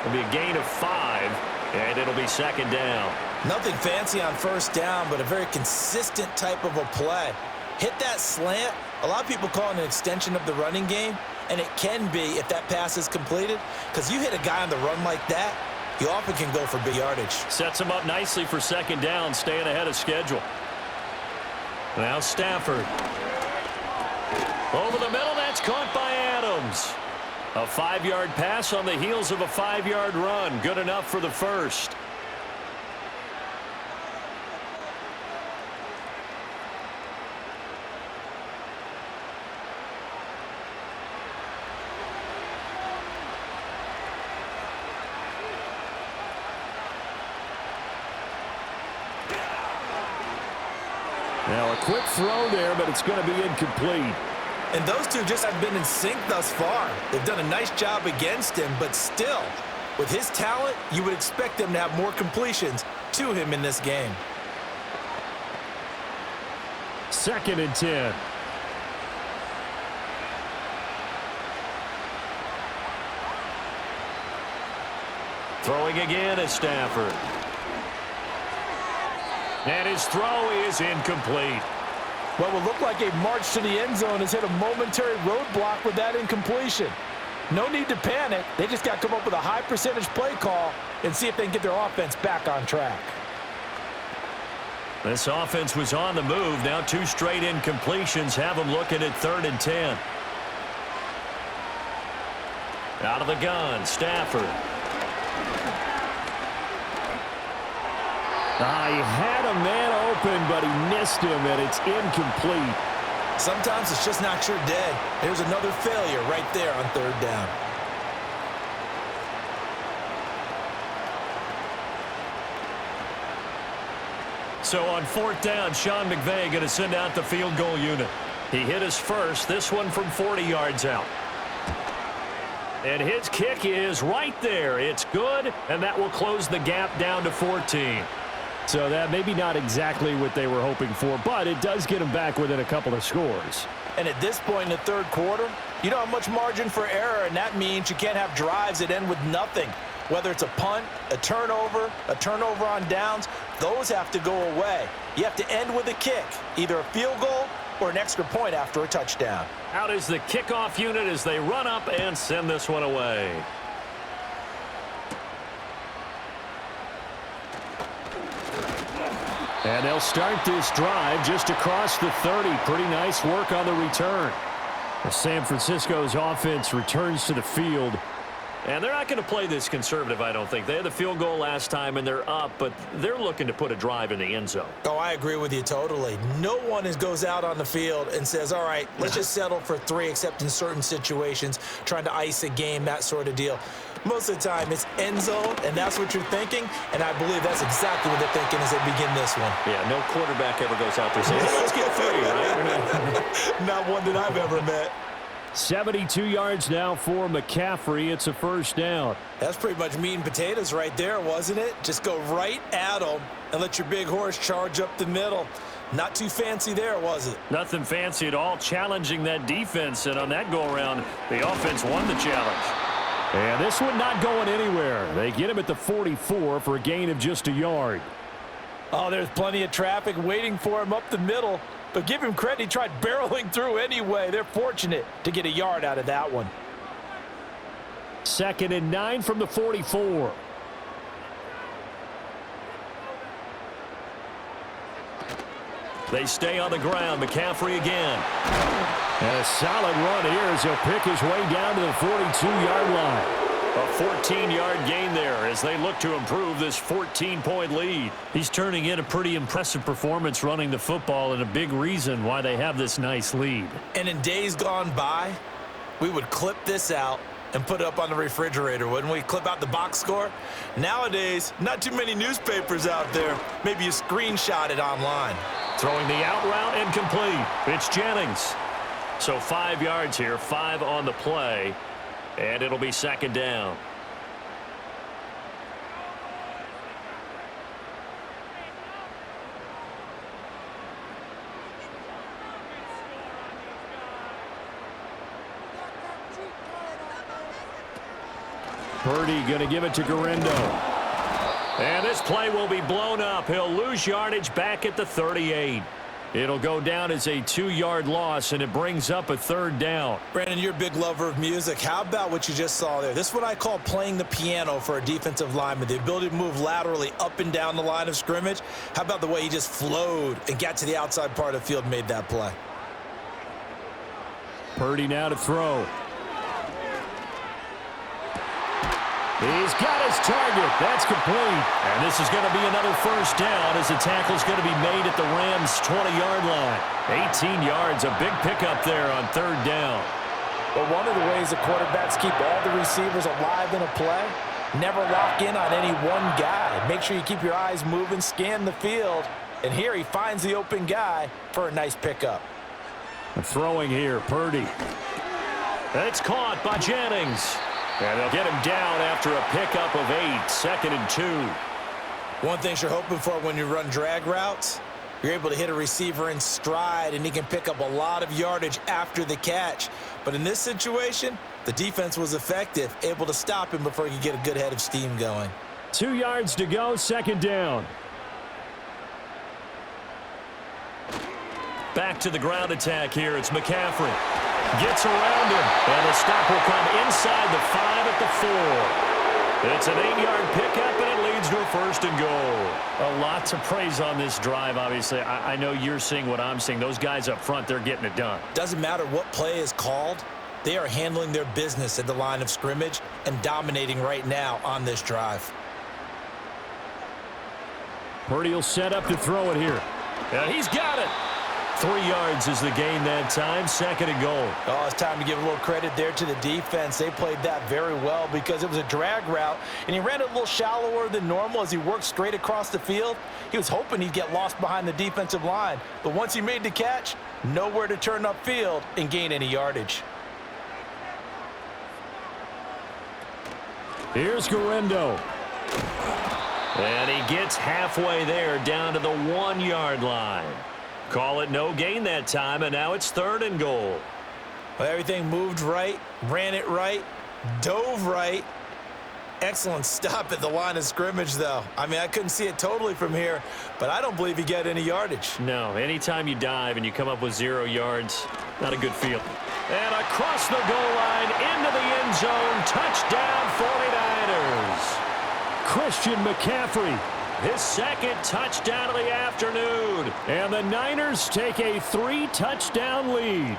It'll be a gain of 5, and it'll be second down. Nothing fancy on first down, but a very consistent type of a play. Hit that slant. A lot of people call it an extension of the running game. And it can be if that pass is completed, because you hit a guy on the run like that, you often can go for big yardage. Sets him up nicely for second down, staying ahead of schedule. Now Stafford. Over the middle, that's caught by Adams. A 5-yard pass on the heels of a 5-yard run. Good enough for the first. Now a quick throw there, but it's going to be incomplete. And those two just have been in sync thus far. They've done a nice job against him, but still, with his talent, you would expect them to have more completions to him in this game. 2nd and 10. Throwing again is Stafford. And his throw is incomplete. What will look like a march to the end zone has hit a momentary roadblock with that incompletion. No need to panic. They just got to come up with a high percentage play call and see if they can get their offense back on track. This offense was on the move. Now 2 straight incompletions have them looking at 3rd and 10. Out of the gun, Stafford. He had a man open, but he missed him, and it's incomplete. Sometimes it's just not your day. There's another failure right there on 3rd down. So on 4th down, Sean McVay going to send out the field goal unit. He hit his first, this one from 40 yards out. And his kick is right there. It's good, and that will close the gap down to 14. So that maybe not exactly what they were hoping for, but it does get them back within a couple of scores. And at this point in the 3rd quarter, you don't have much margin for error, and that means you can't have drives that end with nothing. Whether it's a punt, a turnover on downs, those have to go away. You have to end with a kick, either a field goal or an extra point after a touchdown. Out is the kickoff unit as they run up and send this one away. And they'll start this drive just across the 30. Pretty nice work on the return. San Francisco's offense returns to the field. And they're not going to play this conservative, I don't think. They had the field goal last time, and they're up, but they're looking to put a drive in the end zone. Oh, I agree with you totally. No one goes out on the field and says, all right, let's just settle for 3, except in certain situations, trying to ice a game, that sort of deal. Most of the time, it's end zone, and that's what you're thinking, and I believe that's exactly what they're thinking as they begin this one. Yeah, no quarterback ever goes out there saying, hey, let's get 3, right? Not one that I've ever met. 72 yards now for McCaffrey. It's a 1st down. That's pretty much meat and potatoes right there, wasn't it? Just go right at them and let your big horse charge up the middle. Not too fancy there, was it? Nothing fancy at all, challenging that defense, and on that go-around, the offense won the challenge. And this one not going anywhere. They get him at the 44 for a gain of just a yard. Oh, there's plenty of traffic waiting for him up the middle. But give him credit, he tried barreling through anyway. They're fortunate to get a yard out of that one. 2nd and 9 from the 44. They stay on the ground. McCaffrey again. And a solid run here as he'll pick his way down to the 42-yard line. A 14-yard gain there as they look to improve this 14-point lead. He's turning in a pretty impressive performance running the football, and a big reason why they have this nice lead. And in days gone by, we would clip this out and put it up on the refrigerator, wouldn't we? Clip out the box score. Nowadays, not too many newspapers out there. Maybe you screenshot it online. Throwing the out route incomplete. It's Jennings. So 5 yards here, 5 on the play. And it'll be 2nd down. Purdy going to give it to Guerrero. And this play will be blown up. He'll lose yardage back at the 38. It'll go down as a 2-yard loss, and it brings up a 3rd down. Brandon, you're a big lover of music. How about what you just saw there? This is what I call playing the piano for a defensive lineman, the ability to move laterally up and down the line of scrimmage. How about the way he just flowed and got to the outside part of the field and made that play? Purdy now to throw. He's got his target. That's complete. And this is going to be another 1st down as the tackle's going to be made at the Rams' 20-yard line. 18 yards, a big pickup there on 3rd down. But one of the ways the quarterbacks keep all the receivers alive in a play, never lock in on any one guy. Make sure you keep your eyes moving, scan the field. And here he finds the open guy for a nice pickup. Throwing here, Purdy. It's caught by Jennings. And they'll get him down after a pickup of 8, 2nd and 2. One thing you're hoping for when you run drag routes, you're able to hit a receiver in stride, and he can pick up a lot of yardage after the catch. But in this situation, the defense was effective, able to stop him before he could get a good head of steam going. 2 yards to go, 2nd down. Back to the ground attack here. It's McCaffrey. Gets around him, and the stop will come inside the 5 at the 4. It's an 8-yard pickup, and it leads to a 1st and goal. A lot to praise on this drive, obviously. I know you're seeing what I'm seeing. Those guys up front, they're getting it done. Doesn't matter what play is called. They are handling their business at the line of scrimmage and dominating right now on this drive. Purdy will set up to throw it here. And he's got it. 3 yards is the gain that time, 2nd and goal. Oh, it's time to give a little credit there to the defense. They played that very well because it was a drag route, and he ran it a little shallower than normal as he worked straight across the field. He was hoping he'd get lost behind the defensive line, but once he made the catch, nowhere to turn upfield and gain any yardage. Here's Garendo. And he gets halfway there down to the 1-yard line. Call it no gain that time, and now it's 3rd and goal. Well, everything moved right, ran it right, dove right. Excellent stop at the line of scrimmage, though. I mean, I couldn't see it totally from here, but I don't believe he got any yardage. No, anytime you dive and you come up with 0 yards, not a good feel. And across the goal line, into the end zone, touchdown 49ers. Christian McCaffrey. His 2nd touchdown of the afternoon. And the Niners take a 3-touchdown lead.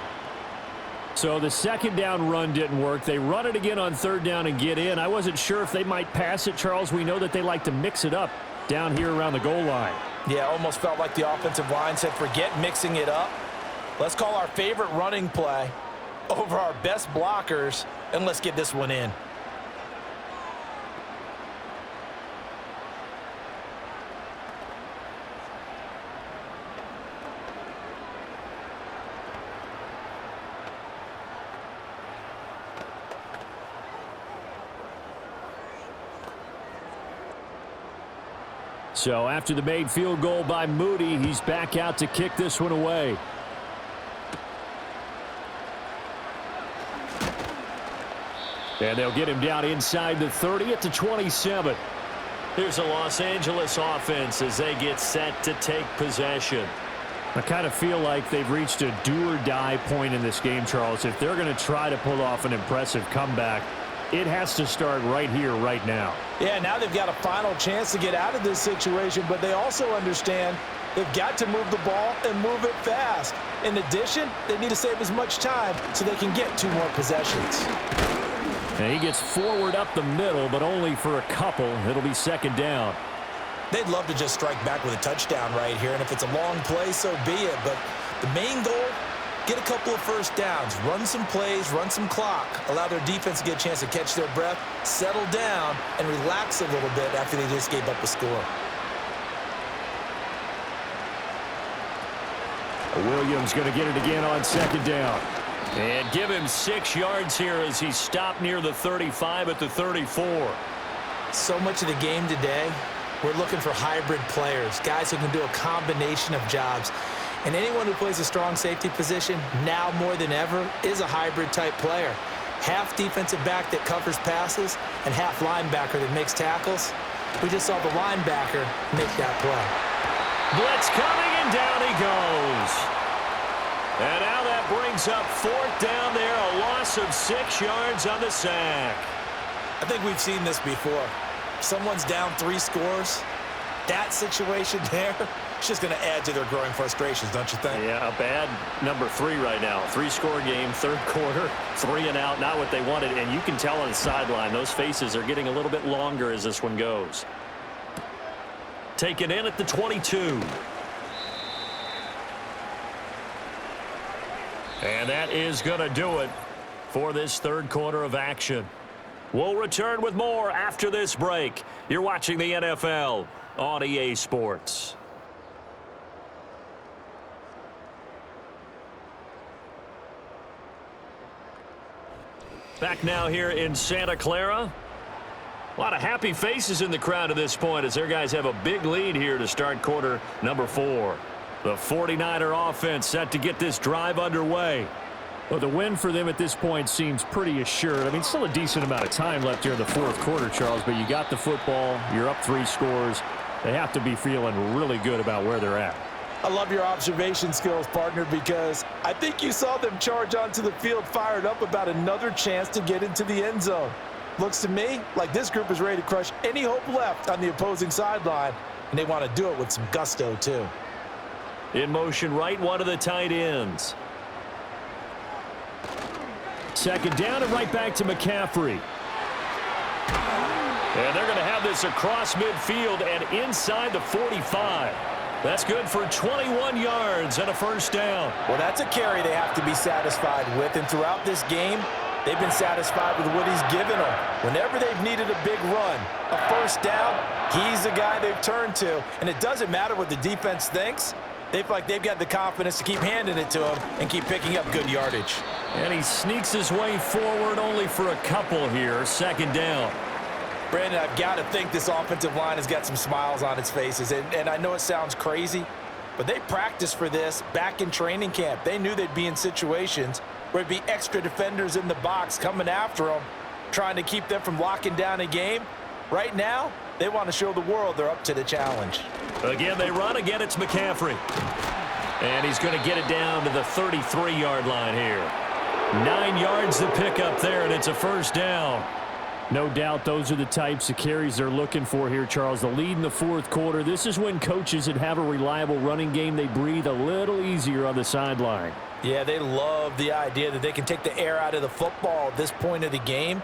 So the 2nd down run didn't work. They run it again on 3rd down and get in. I wasn't sure if they might pass it, Charles. We know that they like to mix it up down here around the goal line. Yeah, almost felt like the offensive line said, forget mixing it up. Let's call our favorite running play over our best blockers, and let's get this one in. So after the made field goal by Moody, he's back out to kick this one away. And they'll get him down inside the 30 at the 27. Here's a Los Angeles offense as they get set to take possession. I kind of feel like they've reached a do-or-die point in this game, Charles. If they're going to try to pull off an impressive comeback, it has to start right here, right now. Yeah, now they've got a final chance to get out of this situation, but they also understand they've got to move the ball and move it fast. In addition, they need to save as much time so they can get 2 more possessions. And he gets forward up the middle, but only for a couple. It'll be 2nd down. They'd love to just strike back with a touchdown right here, and if it's a long play, so be it. But the main goal, get a couple of 1st downs, run some plays, run some clock, allow their defense to get a chance to catch their breath, settle down, and relax a little bit after they just gave up a score. Williams going to get it again on 2nd down. And give him 6 yards here as he stopped near the 35 at the 34. So much of the game today, we're looking for hybrid players, guys who can do a combination of jobs. And anyone who plays a strong safety position, now more than ever, is a hybrid-type player. Half defensive back that covers passes and half linebacker that makes tackles. We just saw the linebacker make that play. Blitz coming And down he goes. And now that brings up 4th down there, a loss of 6 yards on the sack. I think we've seen this before. Someone's down 3 scores. That situation there, it's just going to add to their growing frustrations, don't you think? Yeah, a bad number 3 right now. 3-score game, 3rd quarter, 3 and out, not what they wanted. And you can tell on the sideline, those faces are getting a little bit longer as this one goes. Taken in at the 22. And that is going to do it for this 3rd quarter of action. We'll return with more after this break. You're watching the NFL on EA Sports. Back now here in Santa Clara. A lot of happy faces in the crowd at this point as their guys have a big lead here to start quarter number 4. The 49er offense set to get this drive underway. Well, the win for them at this point seems pretty assured. I mean, still a decent amount of time left here in the 4th quarter, Charles, but you got the football, you're up 3 scores. They have to be feeling really good about where they're at. I love your observation skills, partner, because I think you saw them charge onto the field fired up about another chance to get into the end zone. Looks to me like this group is ready to crush any hope left on the opposing sideline, and they want to do it with some gusto, too. In motion right, one of the tight ends. 2nd down and right back to McCaffrey. And they're going to have this across midfield and inside the 45. That's good for 21 yards and a 1st down. Well, that's a carry they have to be satisfied with, and throughout this game, they've been satisfied with what he's given them. Whenever they've needed a big run, a 1st down, he's the guy they've turned to, and it doesn't matter what the defense thinks. They feel like they've got the confidence to keep handing it to him and keep picking up good yardage. And he sneaks his way forward only for a couple here. 2nd down. Brandon, I've got to think this offensive line has got some smiles on its faces. And I know it sounds crazy, but they practiced for this back in training camp. They knew they'd be in situations where there'd be extra defenders in the box coming after them, trying to keep them from locking down a game. Right now, they want to show the world they're up to the challenge. Again, they run. Again, it's McCaffrey. And he's going to get it down to the 33-yard line here. 9 yards to pick up there, and it's a 1st down. No doubt those are the types of carries they're looking for here, Charles. The lead in the 4th quarter. This is when coaches that have a reliable running game, they breathe a little easier on the sideline. Yeah, they love the idea that they can take the air out of the football at this point of the game.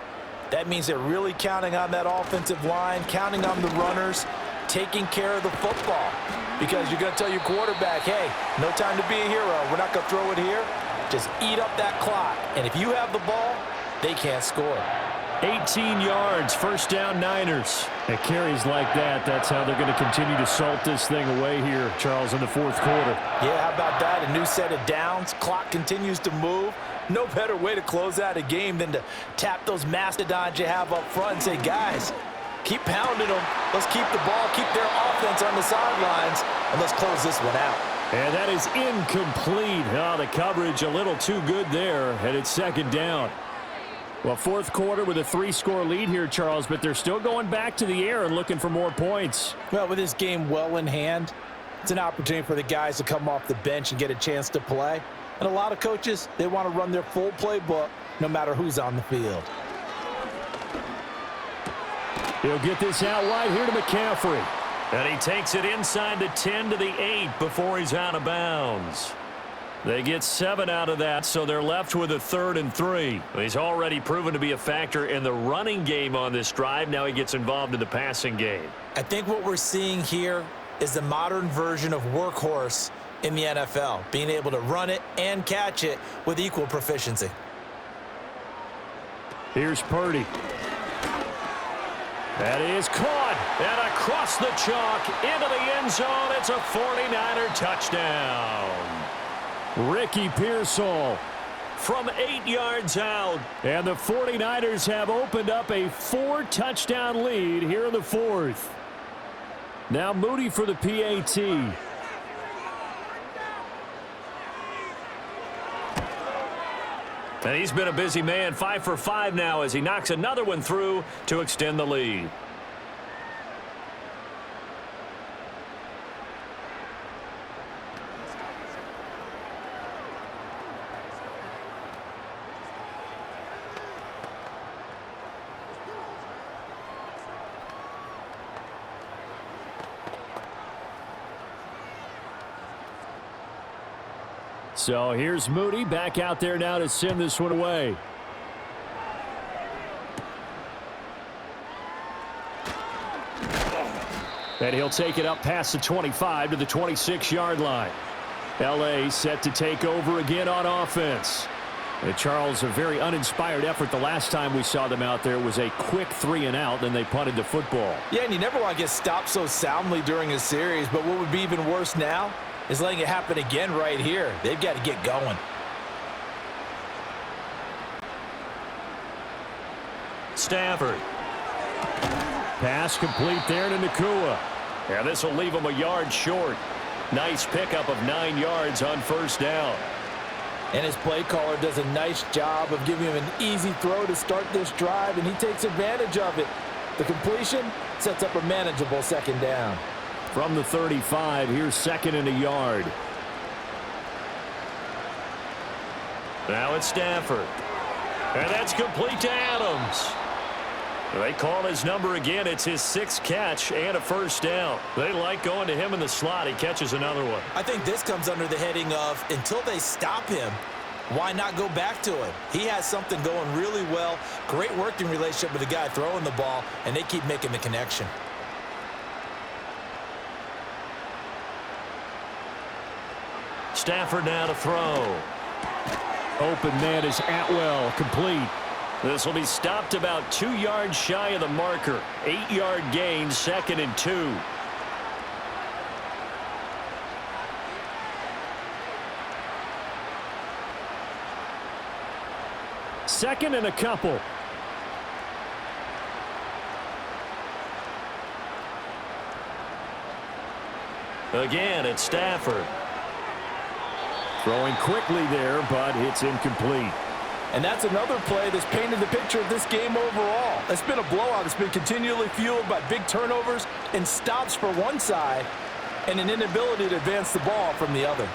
That means they're really counting on that offensive line, counting on the runners, taking care of the football. Because you're going to tell your quarterback, hey, no time to be a hero. We're not going to throw it here. Just eat up that clock. And if you have the ball, they can't score. 18 yards, 1st down Niners. At carries like that, that's how they're going to continue to salt this thing away here, Charles, in the 4th quarter. Yeah, how about that? A new set of downs. Clock continues to move. No better way to close out a game than to tap those mastodons you have up front and say, guys, keep pounding them. Let's keep the ball, keep their offense on the sidelines, and let's close this one out. And that is incomplete. Oh, the coverage a little too good there, and it's 2nd down. Well, 4th quarter with a 3-score lead here, Charles, but they're still going back to the air and looking for more points. Well, with this game well in hand, it's an opportunity for the guys to come off the bench and get a chance to play. And a lot of coaches, they want to run their full playbook no matter who's on the field. He'll get this out wide here to McCaffrey. And he takes it inside the 10 to the 8 before he's out of bounds. They get 7 out of that, so they're left with a 3rd and 3. He's already proven to be a factor in the running game on this drive. Now he gets involved in the passing game. I think what we're seeing here is the modern version of workhorse in the NFL, being able to run it and catch it with equal proficiency. Here's Purdy. That is caught, and across the chalk into the end zone. It's a 49er touchdown. Ricky Pearsall from 8 yards out. And the 49ers have opened up a 4-touchdown lead here in the 4th. Now Moody for the PAT. And he's been a busy man, 5 for 5 now as he knocks another one through to extend the lead. So here's Moody back out there now to send this one away. And he'll take it up past the 25 to the 26-yard line. L.A. set to take over again on offense. And Charles, a very uninspired effort. The last time we saw them out there was a quick 3-and-out, then they punted the football. Yeah, and you never want to get stopped so soundly during a series, but what would be even worse now is letting it happen again right here. They've got to get going. Stafford. Pass complete there to Nakua. Yeah, this will leave him a yard short. Nice pickup of 9 yards on first down. And his play caller does a nice job of giving him an easy throw to start this drive, and he takes advantage of it. The completion sets up a manageable second down. From the 35, here's 2nd and a yard. Now it's Stafford. And that's complete to Adams. They call his number again. It's his 6th catch and a first down. They like going to him in the slot. He catches another one. I think this comes under the heading of until they stop him, why not go back to him? He has something going really well. Great working relationship with the guy throwing the ball, and they keep making the connection. Stafford now to throw. Open man is Atwell, complete. This will be stopped about 2 yards shy of the marker. 8-yard gain, 2nd and 2. Second and a couple. Again, it's Stafford. Throwing quickly there, but it's incomplete. And that's another play that's painted the picture of this game overall. It's been a blowout. It's been continually fueled by big turnovers and stops for one side and an inability to advance the ball from the other.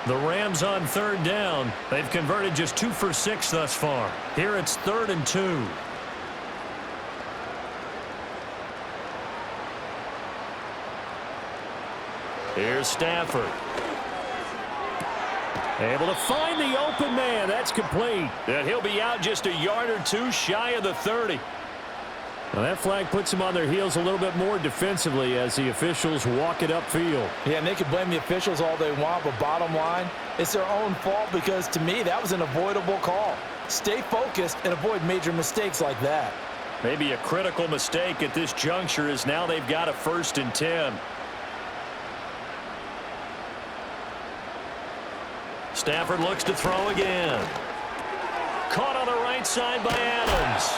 The Rams on 3rd down. They've converted just 2 for 6 thus far. Here it's 3rd and 2. Here's Stafford. Able to find the open man. That's complete. And he'll be out just a yard or 2 shy of the 30. Now that flag puts them on their heels a little bit more defensively as the officials walk it upfield. Yeah, and they can blame the officials all they want, but bottom line, it's their own fault because, to me, that was an avoidable call. Stay focused and avoid major mistakes like that. Maybe a critical mistake at this juncture is now they've got a 1st and 10. Stafford looks to throw again. Caught on the right side by Adams.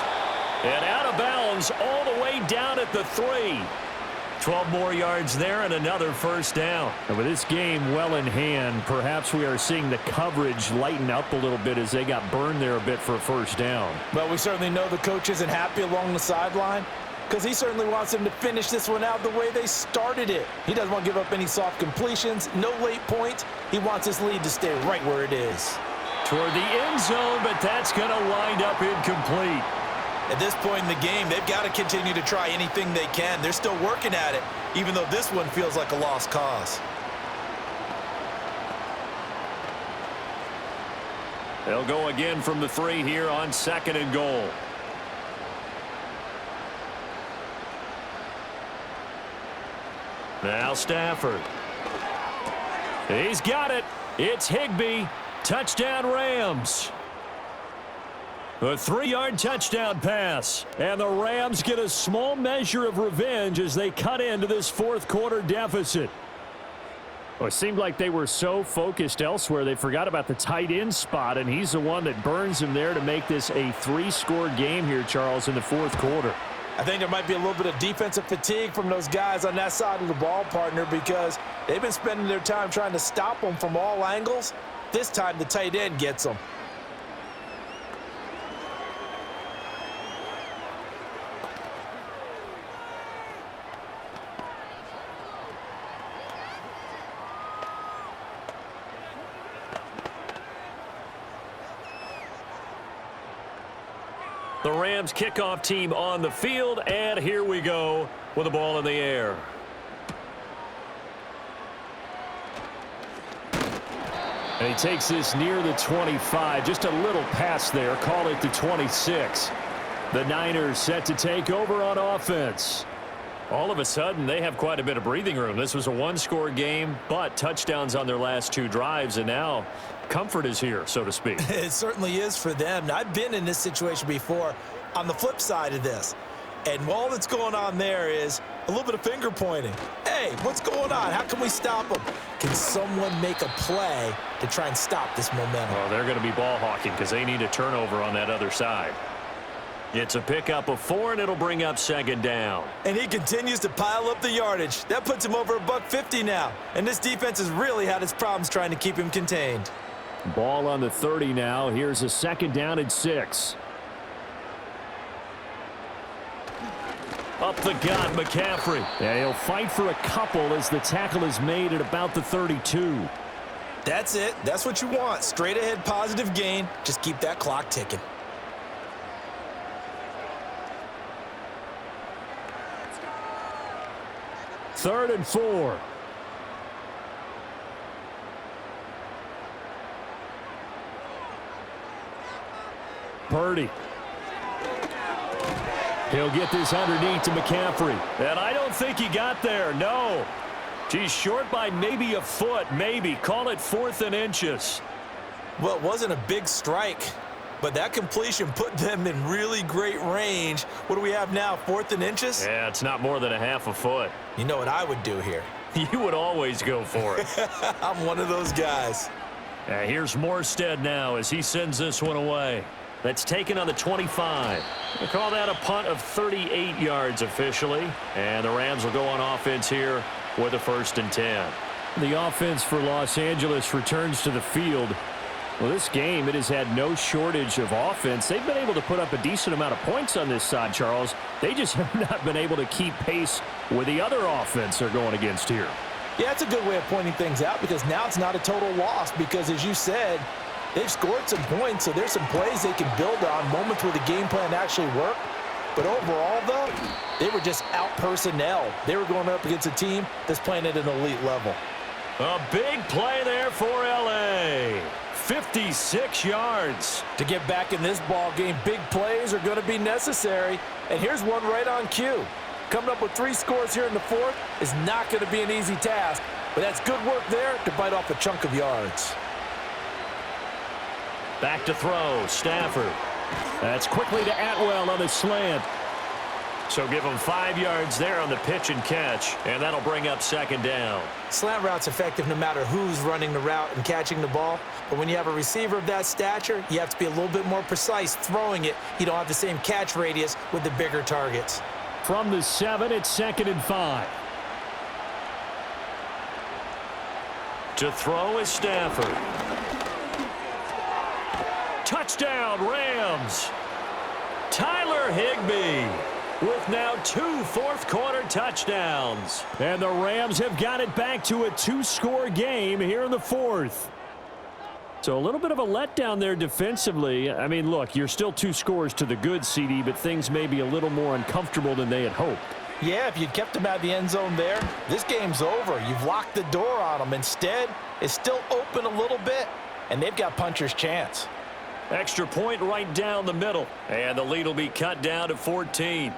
And out of bounds all the way down at the 3. 12 more yards there and another first down. And with this game well in hand, perhaps we are seeing the coverage lighten up a little bit as they got burned there a bit for a first down. But we certainly know the coach isn't happy along the sideline because he certainly wants them to finish this one out the way they started it. He doesn't want to give up any soft completions, no late points. He wants his lead to stay right where it is. Toward the end zone, but that's going to wind up incomplete. At this point in the game, they've got to continue to try anything they can. They're still working at it, even though this one feels like a lost cause. They'll go again from the 3 here on 2nd and goal. Now Stafford. He's got it. It's Higbee. Touchdown Rams. A 3-yard touchdown pass. And the Rams get a small measure of revenge as they cut into this 4th quarter deficit. Well, it seemed like they were so focused elsewhere they forgot about the tight end spot, and he's the one that burns him there to make this a 3-score game here, Charles, in the 4th quarter. I think there might be a little bit of defensive fatigue from those guys on that side of the ball, partner, because they've been spending their time trying to stop them from all angles. This time the tight end gets them. The Rams kickoff team on the field, and here we go with the ball in the air. And he takes this near the 25. Just a little pass there. Call it the 26. The Niners set to take over on offense. All of a sudden, they have quite a bit of breathing room. This was a one-score game, but touchdowns on their last 2 drives, and now comfort is here, so to speak. It certainly is for them. Now, I've been in this situation before on the flip side of this. And all that's going on there is a little bit of finger pointing. Hey, what's going on? How can we stop them? Can someone make a play to try and stop this momentum? Well, they're going to be ball hawking because they need a turnover on that other side. It's a pickup of 4, and it'll bring up 2nd down. And he continues to pile up the yardage. That puts him over $150 now. And this defense has really had its problems trying to keep him contained. Ball on the 30 now. Here's a 2nd down and 6. Up the gut, McCaffrey. Yeah, he'll fight for a couple as the tackle is made at about the 32. That's it. That's what you want. Straight ahead positive gain. Just keep that clock ticking. Third and 4. Purdy. He'll get this underneath to McCaffrey. And I don't think he got there, no. He's short by maybe a foot, maybe. Call it 4th and inches. Well, it wasn't a big strike, but that completion put them in really great range. What do we have now, 4th and inches? Yeah, it's not more than a half a foot. You know what I would do here? You would always go for it. I'm one of those guys. Here's Morstead now as he sends this one away. That's taken on the 25. They call that a punt of 38 yards officially. And the Rams will go on offense here with a 1st and 10. The offense for Los Angeles returns to the field. Well, this game, it has had no shortage of offense. They've been able to put up a decent amount of points on this side, Charles. They just have not been able to keep pace with the other offense they're going against here. Yeah, that's a good way of pointing things out because now it's not a total loss because, as you said, they've scored some points, so there's some plays they can build on, moments where the game plan actually worked. But overall, though, they were just out-personnel. They were going up against a team that's playing at an elite level. A big play there for L.A. 56 yards. To get back in this ball game, big plays are going to be necessary. And here's one right on cue. Coming up with 3 scores here in the 4th is not going to be an easy task, but that's good work there to bite off a chunk of yards. Back to throw, Stafford. That's quickly to Atwell on the slant. So give him 5 yards there on the pitch and catch, and that'll bring up 2nd down. Slant route's effective no matter who's running the route and catching the ball. But when you have a receiver of that stature, you have to be a little bit more precise throwing it. You don't have the same catch radius with the bigger targets. From the 7, it's 2nd and 5. To throw is Stafford. Touchdown, Rams. Tyler Higbee with now 2 fourth-quarter touchdowns. And the Rams have got it back to a 2-score game here in the 4th. So a little bit of a letdown there defensively. I mean, look, you're still 2 scores to the good, CD, but things may be a little more uncomfortable than they had hoped. Yeah, if you'd kept them out of the end zone there, this game's over. You've locked the door on them. Instead, it's still open a little bit, and they've got puncher's chance. Extra point right down the middle, and the lead will be cut down to 14.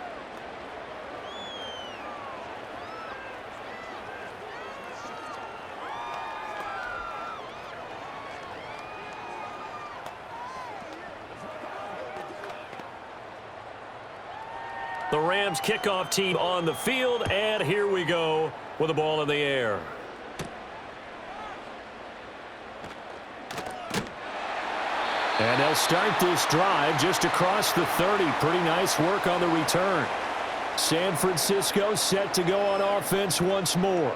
The Rams kickoff team on the field, and here we go with the ball in the air. And they'll start this drive just across the 30. Pretty nice work on the return. San Francisco set to go on offense once more.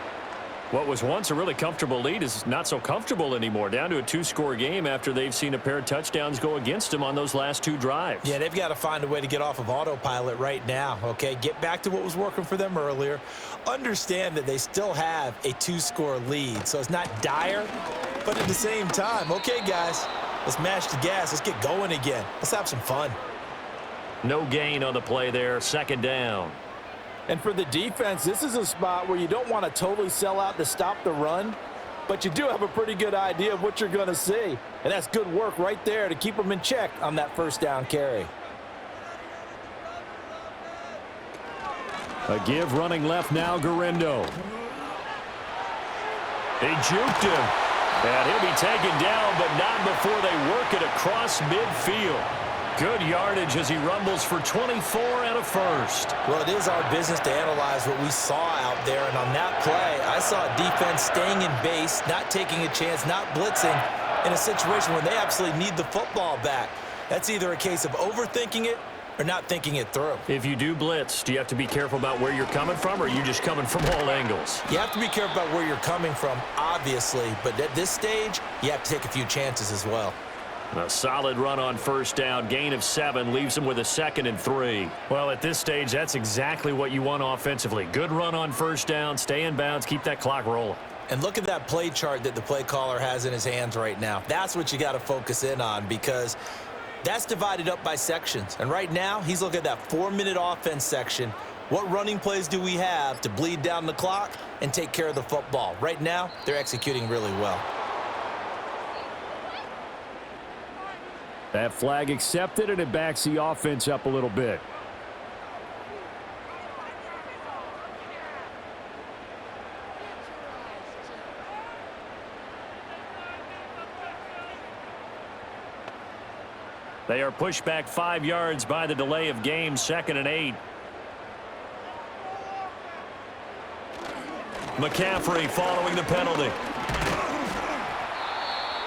What was once a really comfortable lead is not so comfortable anymore. Down to a 2-score game after they've seen a pair of touchdowns go against them on those last 2 drives. Yeah, they've got to find a way to get off of autopilot right now, okay? Get back to what was working for them earlier. Understand that they still have a 2-score lead, so it's not dire, but at the same time, okay, guys, let's mash the gas. Let's get going again. Let's have some fun. No gain on the play there, 2nd down. And for the defense, this is a spot where you don't want to totally sell out to stop the run, but you do have a pretty good idea of what you're going to see. And that's good work right there to keep them in check on that first down carry. A give running left now, Garindo. He juked him. And he'll be taken down, but not before they work it across midfield. Good yardage as he rumbles for 24 and a first. Well, it is our business to analyze what we saw out there, and on that play, I saw a defense staying in base, not taking a chance, not blitzing, in a situation when they absolutely need the football back. That's either a case of overthinking it or not thinking it through. If you do blitz, do you have to be careful about where you're coming from, or are you just coming from all angles? You have to be careful about where you're coming from, obviously, but at this stage, you have to take a few chances as well. A solid run on first down, gain of 7, leaves him with a 2nd and 3. Well, at this stage, that's exactly what you want offensively. Good run on first down, stay in bounds, keep that clock rolling. And look at that play chart that the play caller has in his hands right now. That's what you got to focus in on, because that's divided up by sections. And right now, he's looking at that 4-minute offense section. What running plays do we have to bleed down the clock and take care of the football? Right now, they're executing really well. That flag accepted, and it backs the offense up a little bit. They are pushed back 5 yards by the delay of game, 2nd and 8. McCaffrey following the penalty.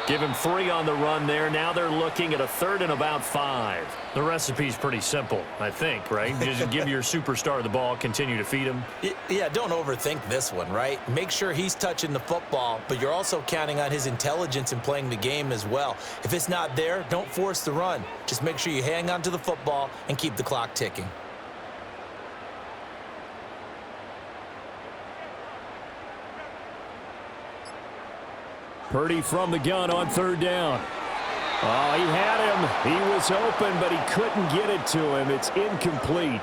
Give him 3 on the run there. Now they're looking at a 3rd and about 5. The recipe's pretty simple, I think, right? Just give your superstar the ball, continue to feed him. Yeah, don't overthink this one, right? Make sure he's touching the football, but you're also counting on his intelligence in playing the game as well. If it's not there, don't force the run. Just make sure you hang on to the football and keep the clock ticking. Purdy from the gun on 3rd down. Oh, he had him. He was open, but he couldn't get it to him. It's incomplete.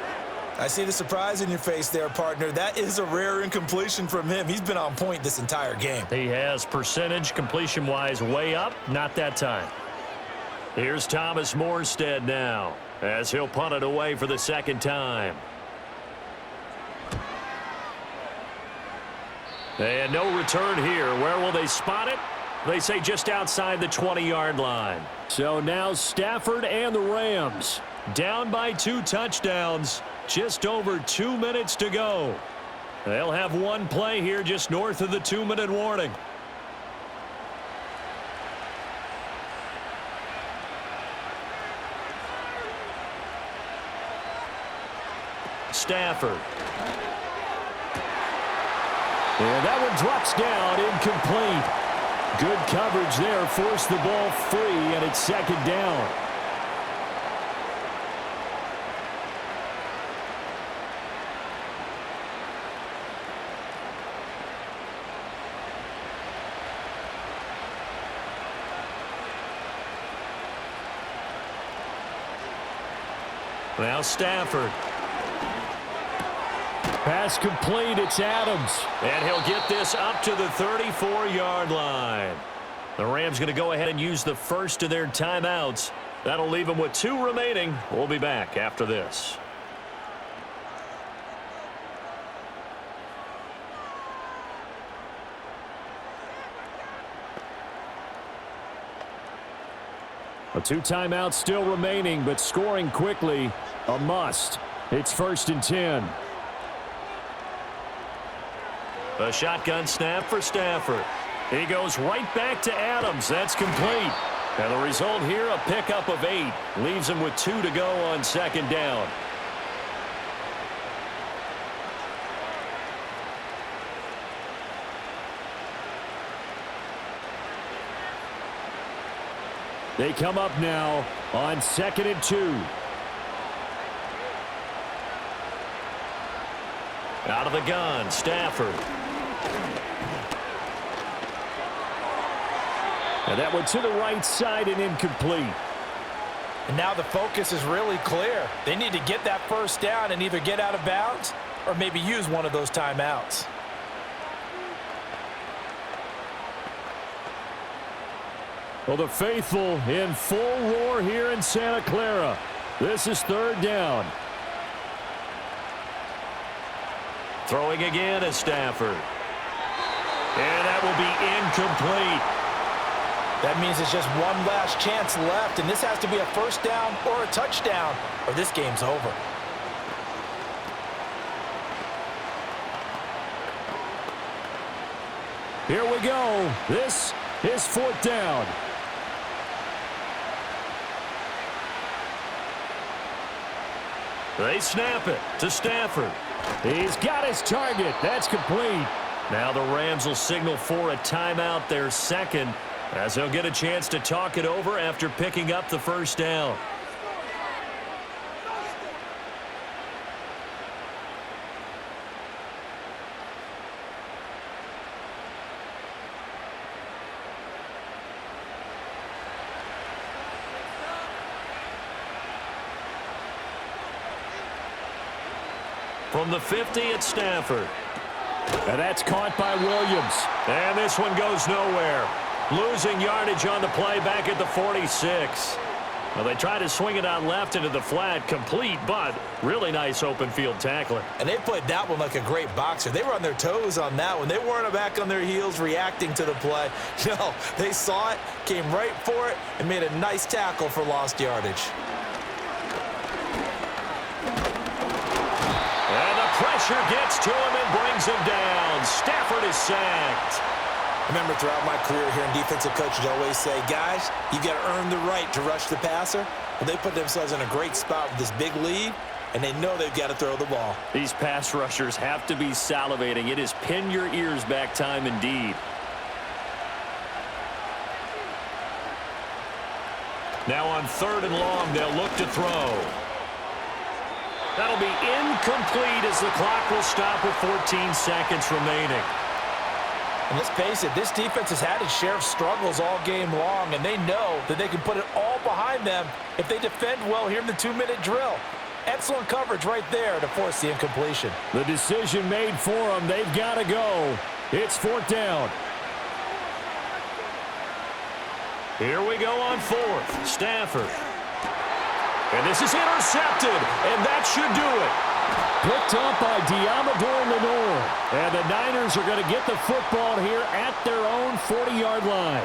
I see the surprise in your face there, partner. That is a rare incompletion from him. He's been on point this entire game. He has percentage completion-wise way up. Not that time. Here's Thomas Morstead now as he'll punt it away for the 2nd time. And no return here. Where will they spot it? They say just outside the 20-yard line. So now Stafford and the Rams down by 2 touchdowns. Just over 2 minutes to go. They'll have one play here just north of the 2-minute warning. Stafford. And that one drops down, incomplete. Good coverage there, forced the ball free, and it's 2nd down. Now Stafford. Pass complete, it's Adams. And he'll get this up to the 34-yard line. The Rams going to go ahead and use the first of their timeouts. That'll leave them with 2 remaining. We'll be back after this. A 2 timeouts still remaining, but scoring quickly, a must. It's 1st and 10. A shotgun snap for Stafford. He goes right back to Adams. That's complete. And the result here, a pickup of 8. Leaves him with 2 to go on 2nd down. They come up now on 2nd and 2. Out of the gun, Stafford. And that one to the right side and incomplete. And now the focus is really clear. They need to get that first down and either get out of bounds or maybe use one of those timeouts. Well, the faithful in full roar here in Santa Clara. This is 3rd down. Throwing again is Stafford. And that will be incomplete. That means it's just one last chance left, and this has to be a 1st down or a touchdown, or this game's over. Here we go. This is 4th down. They snap it to Stafford. He's got his target. That's complete. Now the Rams will signal for a timeout, their 2nd, as they'll get a chance to talk it over after picking up the 1st down. From the 50, it's Stafford. And that's caught by Williams. And this one goes nowhere. Losing yardage on the play back at the 46. Well, they try to swing it out left into the flat, complete, but really nice open field tackling. And they played that one like a great boxer. They were on their toes on that one. They weren't back on their heels reacting to the play. No, they saw it, came right for it, and made a nice tackle for lost yardage. Pressure gets to him and brings him down. Stafford is sacked. I remember throughout my career hearing defensive coaches always say, guys, you got to earn the right to rush the passer. Well, they put themselves in a great spot with this big lead, and they know they've got to throw the ball. These pass rushers have to be salivating. It is pin your ears back time indeed. Now on 3rd and long, they'll look to throw. That'll be incomplete as the clock will stop with 14 seconds remaining. And let's face it, this defense has had its share of struggles all game long, and they know that they can put it all behind them if they defend well here in the 2-minute drill. Excellent coverage right there to force the incompletion. The decision made for them. They've got to go. It's 4th down. Here we go on 4th. Stafford. And this is intercepted, and that should do it. Picked up by Diamador Lenore. And the Niners are going to get the football here at their own 40-yard line.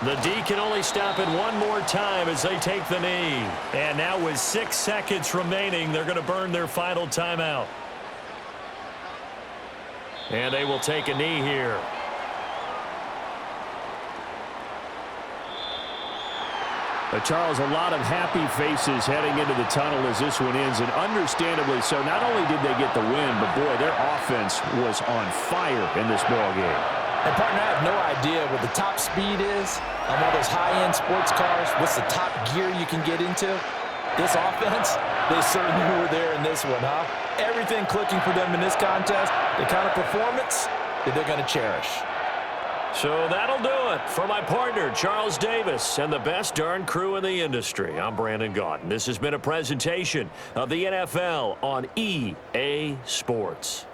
The D can only stop it one more time as they take the knee. And now with 6 seconds remaining, they're going to burn their final timeout. And they will take a knee here. Charles, a lot of happy faces heading into the tunnel as this one ends, and understandably so. Not only did they get the win, but boy, their offense was on fire in this ball game. And partner, I have no idea what the top speed is on one of those high-end sports cars. What's the top gear you can get into? This offense, they certainly were there in this one, huh? Everything clicking for them in this contest, the kind of performance that they're going to cherish. So that'll do it for my partner, Charles Davis, and the best darn crew in the industry. I'm Brandon Gaudin. This has been a presentation of the NFL on EA Sports.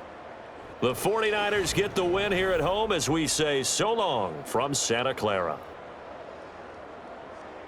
The 49ers get the win here at home as we say so long from Santa Clara.